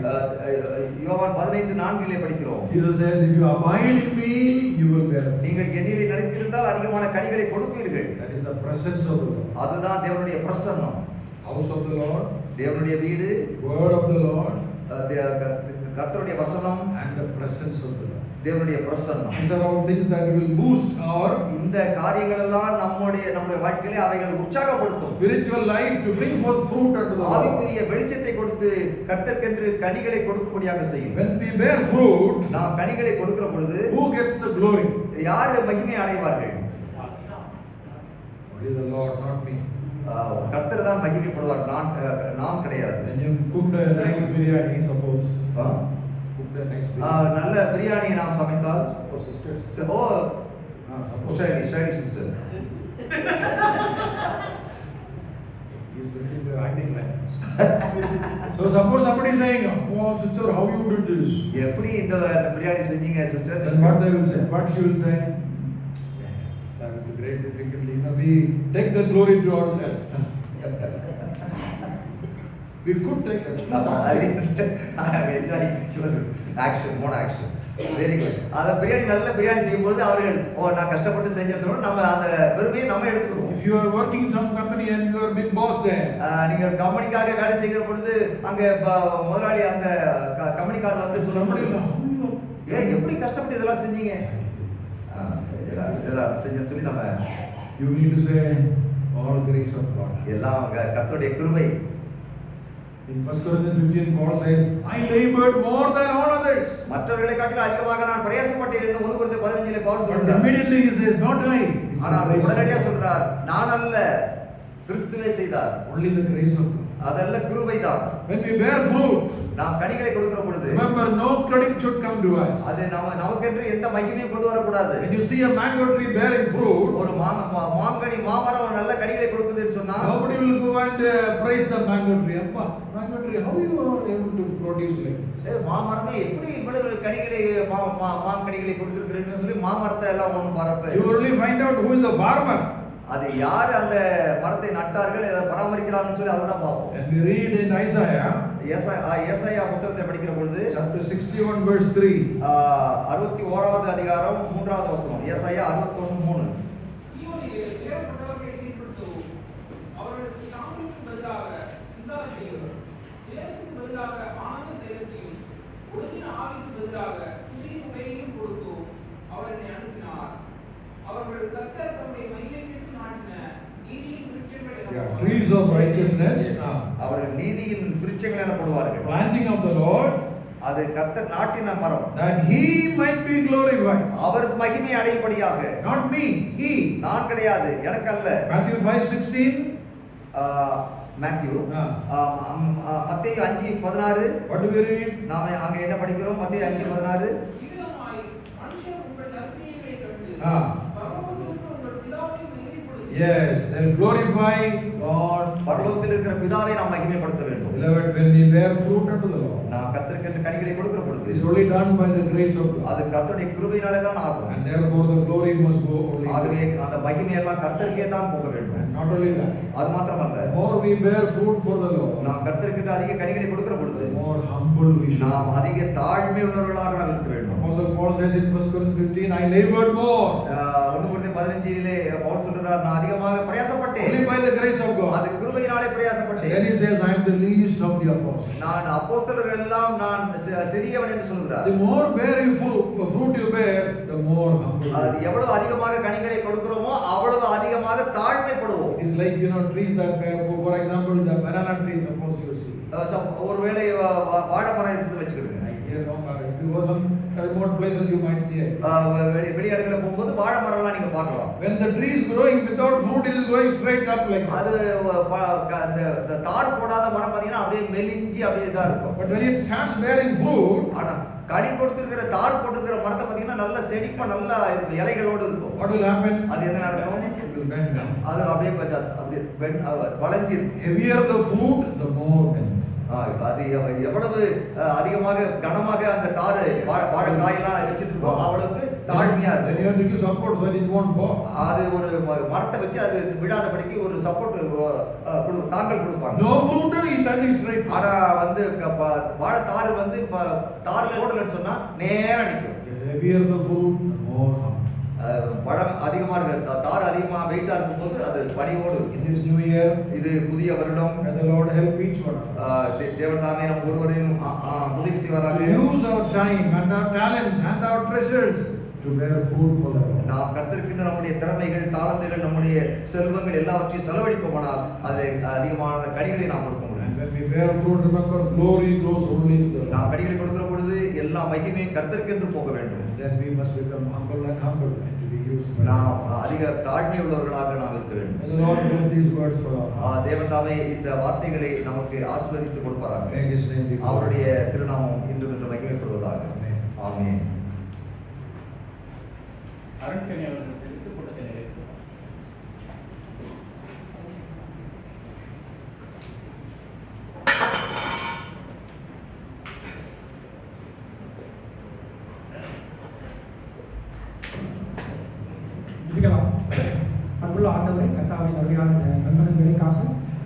யோவான் 15:4 படிக்கிறோம். Jesus says, if you abide in me, you will bear fruit. நீங்கள் என்னிலே நிலைத்திருந்தால் அதிகமான கனிகளை கொடுப்பீர்கள். That is the presence of the Lord. அதுதான் தேவனுடைய பிரசன்னம். House of the Lord, தேவனுடைய வீடு, word of the Lord, கர்த்தருடைய வசனம், and the presence of the Lord. தேவனுடைய பிரசன்னம். These are all things that will boost our இந்த காரியங்கள் எல்லாம் நம்முடைய வாழ்க்கையிலே அவைகள் உற்சாகப்படுத்தும். spiritual life to bring forth fruit unto the Lord. ஆவிக்குரிய வெளிச்சத்தை கொடுத்து கர்த்தருக்கென்று கனிகளை கொடுக்கும்படியாக செய்யும். When we bear fruit, நாம் கனிகளை கொடுக்கிற பொழுது who gets the glory? யார் மகிமை அடைவார்கள்? Only the Lord, not me. கர்த்தர் தான் மகிமைப்படுவார், நாம் கிடையாது. When you cook a nice biryani, suppose, cook a nice biryani. நல்ல பிரியாணியை நாம் சமைத்தால், Suppose sisters. suppose Shiny sister, He's bringing the acting like this. So suppose somebody is saying, oh sister, how you did this? எப்படி இந்த பிரியாணி செஞ்சீங்க sister? Then what they will say? What she will say? That is the great difficulty. We take the glory to ourselves. We could take it. I am enjoying your action, more action. Very good. அந்த பிரியாணி நல்ல பிரியாணி செய்யும்போது அவர்கள் நான் கஷ்டப்பட்டு செஞ்சேன்னு சொல்லுவோம், நம்ம அந்த பெருமையை நம்ம எடுத்துக்கிறோம். If you are working in some company and you are big boss there, நீங்கள் கம்பெனிக்காக வேலை செய்கிற பொழுது அங்க முதலாளி அந்த கம்பெனிக்காரர் வந்து சொல்லும்போது எப்படி கஷ்டப்பட்டு இதெல்லாம் செஞ்சீங்க, இதெல்லாம் செஞ்சு சொல்லி நம்ம you need to say all grace of God. எல்லாம் கர்த்தருடைய கிருபை. In 1 Corinthians 15, Paul says, I labored more than all others. மற்றவர்களை காட்டிலும் அதிகமாக நான் பிரயாசப்பட்டேன் என்று 1 Corinthians 15 பவுல் But சொல்றார். immediately he says, not I. ஆனா உடனடியாக சொல்றார், நான் அல்ல, கிறிஸ்துவே செய்தார். Only the grace of God. அதல்ல கிருபைதான். When we bear fruit, நாம் கனிகளை கொடுக்கிற பொழுது remember no credit should come to us. அது நமக்கென்று எந்த மகிமையும் கொண்டு வரக்கூடாது. When you see a mango tree bearing fruit, ஒரு மாமரம் நல்ல கனிகளை கொடுக்குதுன்னு சொன்னா nobody will go and praise the mango tree. Appa, mango tree, how you are able to produce like this? மாமரமே எப்படி இவ்வளவு கனிகளை மாங்கனிகளை கொடுத்திருக்கிறீங்கன்னு சொல்லி மாமரத்தை எல்லாம் ஒண்ணு பரப்ப. You only find out who is the farmer. அது யார் அந்த மரத்தை நட்டார்கள், அதை பராமரிக்கிறாங்கன்னு சொல்லி அதை தான் பார்ப்போம். And we read in Isaiah, ஏசாயா புத்தகத்தை படிக்கிற பொழுது chapter 61 verse 3. 61வது அதிகாரம் 3வது வசனம். ஏசாயா 61:3. சீயோனிலே வேறுபட்டவர்களை சீர்படுத்தவும், அவர்களுக்கு சாம்பலுக்கு பதிலாக சிங்காரத்தையும், ஜெயத்துக்கு பதிலாக ஆனந்த தைலத்தையும், ஒழுங்கின ஆவிக்கு பதிலாக புதிய உடையையும் கொடுத்தோம். அவர் என்னை அனுப்பினார். அவர்கள் கர்த்தர் தம்முடைய மகிமைக்கு நாட்டின நீதியின் விருட்சங்கள் எனப்படுவார்கள். Trees of righteousness, அவர்கள் நீதியின் விருட்சங்கள் எனப்படுவார்கள். planting of the Lord, அது கர்த்தர் நாட்டின மரம், that he might be glorified. அவர் மகிமை அடையும்படியாக. Not me, he. நான் கிடையாது, எனக்கு அல்ல. Matthew 5:16. மத்தேயு மத்தேயு 5:16. What do we read? நாம அங்க என்ன படிக்கிறோம்? மத்தேயு 5:16. இவ்விதமாய் மனுஷர் உங்கள் நற்கிரியைகளைக் கண்டு பரலோகத்தில் இருக்கிற உங்கள் பிதாவை மகிமைப்படுத்தி, Yes, they'll glorify God. பரலோகத்தில் இருக்கிற பிதாவை நாம் மகிமைப்படுத்த வேண்டும். Beloved, when we bear fruit unto the Lord, நாம் கர்த்தருக்கு கனிகளை கொடுக்கிற பொழுது it is only done by the grace of God. அது கர்த்தருடைய கிருபையினாலே தான் ஆகும். And therefore the glory must go only to ஆகவே God. அந்த மகிமை எல்லாம் கர்த்தருக்கே தான் போக வேண்டும். And not only that, அது மாத்திரமல்ல, the more we bear fruit for the Lord, நாம் கர்த்தருக்கு அதிக கனிகளை கொடுக்கிற பொழுது the more humble we should நாம் be. அதிக தாழ்மை உள்ளவர்களாக நாம் இருக்க வேண்டும். Apostle Paul says in 1 Corinthians 15, I labored more. 1 கொரிந்தியர் 15 பவுல் சொல்றார், நான் அதிகமாக பிரயாசப்பட்டேன். Only by the grace of God. அது கிருபையினாலே Then பிரயாசப்பட்டேன். he says, I am the least of the apostles. நான் அப்போஸ்தலர்கள் எல்லாம் நான் சிறியவன் என்று சொல்கிறார். The more bearing fruit you bear, the more humble. அது எவ்வளவு அதிகமாக கனிகளை கொடுக்கிறோமோ அவ்வளவு அதிகமாக தாழ்மைப்படுவோம். It's like, trees that bear, for example, the banana tree, suppose you see. ஒருவேளை வாழை மரம் இருந்து வச்சுக்கிடுங்க. Here, no, if you go some remote places, you might see it. வெளியிடங்களை போகும்போது வாழை மரம்லாம் நீங்க பார்க்கலாம். When the tree is growing without fruit, it is going straight up like that. அது அந்த தார் போடாத மரம் பார்த்தீங்கன்னா அப்படியே மெலிஞ்சி அப்படியே தான் இருக்கும். But when it starts bearing fruit, ஆனா கனி கொடுத்திருக்கிற தார் போட்டிருக்கிற மரத்தை பார்த்தீங்கன்னா நல்ல செழிப்பா நல்லா இருக்கும், இலைகளோடு இருக்கும். what will happen? அது என்ன நடக்கும்? It will bend down. அது அப்படியே கொஞ்சம் அப்படியே வளைஞ்சி இருக்கும். Heavier the fruit, the more bend. அது எவ்வளவு அதிகமாக கனமாக அந்த தாறு வாழைக்காயெல்லாம் வச்சிருக்கோ அவ்வளவுக்கு தாழ்மையா Then இருக்கும். you have to give support so that it won't fall. அது ஒரு மரத்தை வச்சு அது விழாதபடிக்கு ஒரு சப்போர்ட் தாங்கல் கொடுப்பாங்க. No fruit, he is standing straight. ஆனா வந்து வாழை தாறு வந்து தாறு போடலன்னு சொன்னா நேரா நிக்கும். The heavier the fruit, the more humble. பழம் அதிகமா இருக்கு, தாறு அதிகமா வெயிட்டா இருக்கும்போது அது பணியோடு. In this new year, இது புதிய வருடம். may the Lord help each one of us. தேவன் தாமே நம் ஒருவரையும் உதவி செய்வாராக. To use our time and our talents and our treasures to bear fruit for the Lord. நாம் கர்த்தருக்கு நம்முடைய திறமைகள், தாளந்துகள், நம்முடைய செல்வங்கள் எல்லாவற்றையும் செலவழிப்போமானால் அதில் அதிகமான கனிகளை நாம் கொடுக்க முடியும். And when we bear fruit, remember, glory goes only to the Lord. நாம் கனிகளை கொடுக்கிற பொழுது எல்லா மகிமையும் கர்த்தருக்கு என்று போக வேண்டும். Then we must become humble and humble and to be used by நாம் God. அதிக தாழ்மை உள்ளவர்களாக நாம் இருக்க வேண்டும். May the Lord bless these words for us. தேவன் தாமே இந்த வார்த்தைகளை நமக்கு ஆசீர்வதித்து கொடுப்பாராக. May His name be glorified. அவருடைய திருநாமம் இன்றும் என்று மகிமைப்படுவதாக. Amen. ஆமென். அரண்கணி அவர்கள் தெரிந்து கூட்டத்தை நிறைவு செய்தார். ஜெபிக்கலாம். அன்புள்ள ஆண்டவரே, கர்த்தாவின் அருமையான நண்பர்கள் வேலைக்காக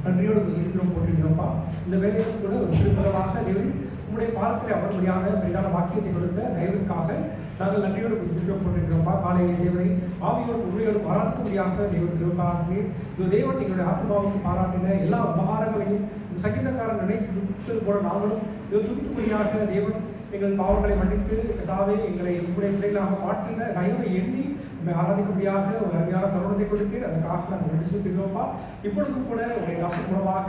நன்றியோடு சிரிக்கிறோம், போட்டிருக்கிறோம்ப்பா. இந்த வேலையில் கூட ஒரு திருப்பதமாக தேவன் உங்களுடைய பாதத்தில் அமர்படியான பெரிதான வாக்கியத்தை கொடுத்த தயவுக்காக நாங்கள் நன்றியோடு சிரிக்கிறோம், போட்டிருக்கிறோம்ப்பா. காலையிலே தேவனை ஆவியோடு உண்மையோடு பாராட்டும்படியாக தேவன் திருப்பாக இந்த தேவன் எங்களுடைய ஆத்மாவுக்கு பாராட்டின எல்லா உபகாரங்களையும் இந்த சங்கீதக்காரன் நினைத்து போல நாங்களும் இது துதிக்கும்படியாக தேவன் எங்கள் பாவங்களை மன்னித்து கர்த்தாவே எங்களை உங்களுடைய பிள்ளைகளாக மாற்றின தயவை எண்ணி ஆராதிக்கும்படியாக ஒரு அருமையான தருணத்தை கொடுத்து அதுக்காக நாங்கள் நடிச்சுப்பா. இப்பொழுதும் கூட உங்களுடைய காசு மூலமாக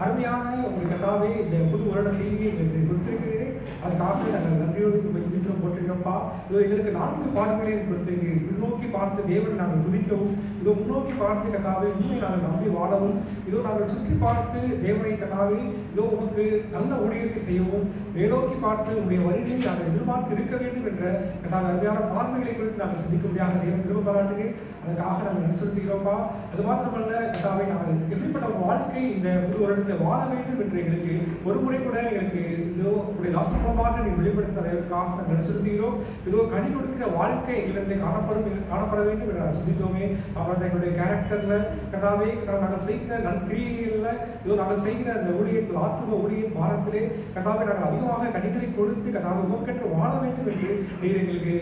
அருமையான உங்களுடைய கர்த்தாவே இந்த புது வருட செய்தியை எங்களுக்கு கொடுத்திருக்கிறீர்கள். அதுக்காக நாங்கள் நன்றியோடு துதிக்கிறோம் போட்டிருக்கோம்ப்பா. இதோ எங்களுக்கு 4 பார்வைகளை கொடுத்திருக்கிறீர்கள். முன்னோக்கி பார்த்து தேவனை நாங்கள் துதிக்கவும், இதோ முன்னோக்கி பார்த்து கர்த்தாவே உண்மை நாங்கள் நம்பி வாழவும், இதோ நாங்கள் சுற்றி பார்த்து தேவனை கர்த்தாவே இதோ உமக்கு நல்ல ஊழியத்தை செய்யவும், மேலோக்கி பார்த்து உங்களுடைய வருகையை நாங்கள் எதிர்பார்த்து இருக்க வேண்டும் என்ற கர்த்தாவே அருமையான பார்வைகளை குறித்து நாங்கள் சிந்திக்க முடியாத தேவன் கிருபை பாராட்டுகிறேன். அதற்காக நாங்கள் நன்றி செலுத்துகிறோம்ப்பா. அது மாத்திரமல்ல கர்த்தாவே நாங்கள் எப்படிப்பட்ட வாழ்க்கை இந்த புது வருடத்தில் வாழ வேண்டும் என்று எங்களுக்கு ஒரு முறை கூட எங்களுக்கு இதோ உங்களுடைய தாசன் மூலமாக நீ வெளிப்படுத்துவதற்காக நாங்கள் நன்றி செலுத்துகிறோம். இதோ கனி கொடுக்கிற வாழ்க்கை எங்களிடத்தில் காணப்பட வேண்டும் என்று நாங்கள் சிந்தித்தோமே. அவர் எங்களுடைய கேரக்டர்ல கர்த்தாவே நாங்கள் செய்கிற நற்கிரியைகள்ல இதோ நாங்கள் செய்கிற அந்த ஊழியத்தில் ஆத்தும ஊழியின் பாரத்திலே கர்த்தாவே நாங்கள் அதிகமாக கனிகளை கொடுத்து கர்த்தாவே உமக்கென்று வாழ வேண்டும் என்று நீர் எங்களுக்கு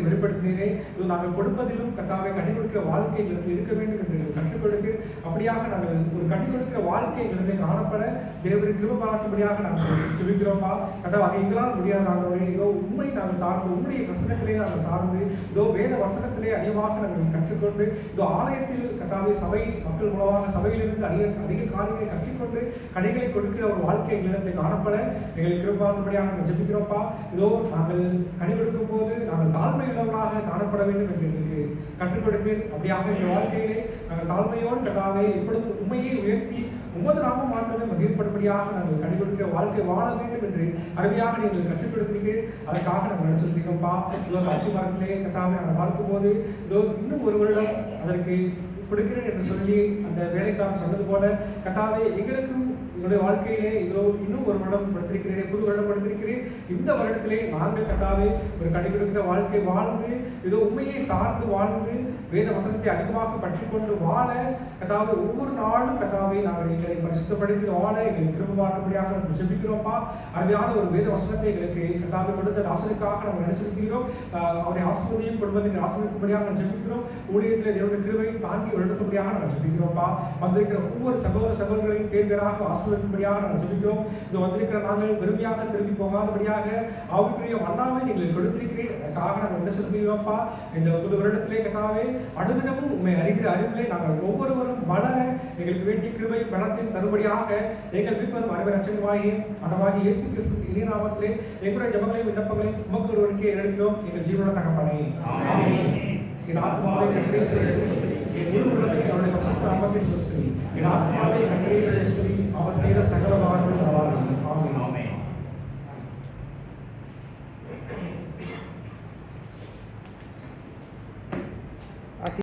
வெளிப்படுத்தினீரே. இதோ நாங்கள் கொடுப்பதிலும் கர்த்தாவே கனி கொடுக்கிற வாழ்க்கை எங்களுக்கு இருக்க வேண்டும் என்று கற்றுக் கொடுத்து அப்படியாக நாங்கள் ஒரு கனி கொடுக்கிற வாழ்க்கை எங்களுக்கு காணப்பட தேவரின் கிருபை பாராட்டும்படியாக நாங்கள் ஜெபிக்கிறோம்ப்பா. கர்த்தாவே அதை எங்களால் முடியாத இதோ உண்மை நாங்கள் சார்ந்து உண்மையை வசனத்திலே நாங்கள் சார்ந்து இதோ வேத வசனத்திலே அதிகமாக நாங்கள் கற்றுக்கொண்டு இதோ ஆலயத்தில் கர்த்தாவே சபை மக்கள் மூலமாக சபையிலிருந்து அதிக காரியங்களை கற்றுக்கொண்டு கனிகளை கொடுக்கிற ஒரு வாழ்க்கை எங்களிடத்தில் காணப்பட எங்களுக்கு கிருபான்படியாக நாங்கள் ஜெபிக்கிறோம்ப்பா. இதோ நாங்கள் கனி கொடுக்கும் போது நாங்கள் தாழ்மை உள்ளவர்களாக காணப்பட வேண்டும் என்று எங்களுக்கு கற்றுக் கொடுத்து அப்படியாக எங்கள் வாழ்க்கையிலே நாங்கள் தாழ்மையோடு கர்த்தாவே எப்பொழுதும் உண்மையை உயர்த்தி உமது நாமம் மாத்திரமே மகிழ்ப்படும்படியாக நாங்கள் கனி கொடுக்கிற வாழ்க்கை வாழ வேண்டும் என்று அருமையாக நீங்கள் கற்றுக் கொடுத்தீர்கள். அதற்காக நாங்கள் நடிச்சிருக்கோம்ப்பா. இதோ அத்தி மரத்திலே கர்த்தாவே நாங்கள் பார்க்கும் போது இதோ இன்னும் ஒரு வருடம் அதற்கு கொடுக்கிறேன் என்று சொல்லி அந்த வேலைக்காரன் சொன்னது போல கர்த்தாவே எங்களுக்கும் எங்களுடைய வாழ்க்கையிலே இதோ இன்னும் ஒரு வருடம் படுத்திருக்கிறேன், புது வருடம் படுத்திருக்கிறேன். இந்த வருடத்திலே நாங்கள் கர்த்தாவே ஒரு கனி கொடுக்கிற வாழ்க்கை வாழ்ந்து இதோ உண்மையை சார்ந்து வாழ்ந்து வேத வசனத்தை அதிகமாக பற்றி கொண்டு வாழ கர்த்தாவே ஒவ்வொரு நாளும் கர்த்தாவே நாங்கள் எங்களை பரிசுத்தப்படுத்தி வாழ எங்களுக்கு கிருபை பாராட்டும்படியாக நாங்கள் ஜெபிக்கிறோம்ப்பா. அருமையான ஒரு வேத வசனத்தை எங்களுக்கு கர்த்தாவே கொடுத்த தாசனுக்காக நாங்கள் நடிச்சிருக்கிறோம். அவருடைய ஆசிரியரையும் குடும்பத்தின் ஆசிரியருக்கும்படியாக நாங்கள் ஜெபிக்கிறோம். ஊழியத்தில் தேவனுடைய கிருபையை தாங்கி வழிநடத்தும்படியாக நாங்கள் ஜெபிக்கிறோம்ப்பா. வந்திருக்கிற ஒவ்வொரு சகோதரர்களையும் பேராக ஆசிரியருக்கும்படியாக நாங்கள் ஜெபிக்கிறோம். இது வந்திருக்கிற நாங்கள் பெருமையாக திரும்பி போகாதபடியாக ஆவிக்குரிய மன்னாவை நீங்கள் கொடுத்திருக்கிறீர்கள். அதற்காக நாங்கள் என்ன செலுத்துகிறோம்ப்பா. இந்த புது வருடத்திலே கர்த்தாவே அனுதினமும் உண்மை அறிகிற அறிவிலே நாங்கள் ஒவ்வொருவரும் வளர எங்களுக்கு வேண்டிய கிருபை பலத்தையும் தரும்படியாக எங்கள் மீட்பரும் அனைவர் ரட்சகருமாகிய ஆண்டவராகிய இயேசு கிறிஸ்துவின் இனிய நாமத்திலே எங்களுடைய ஜெபங்களையும் விண்ணப்பங்களையும் உமக்கு ஒருவருக்கே எடுக்கிறோம் எங்கள் ஜீவனுள்ள தகப்பனே. ஆமென். என் ஆத்மாவை கர்த்தரை ஸ்தோத்திரி, என் முழு உள்ளத்தை அவருடைய பரிசுத்த நாமத்தை ஸ்தோத்திரி. என் ஆத்மாவை கர்த்தரை ஸ்தோத்திரி, அவர் செய்த சகல உபகாரங்களும் மறவாதே.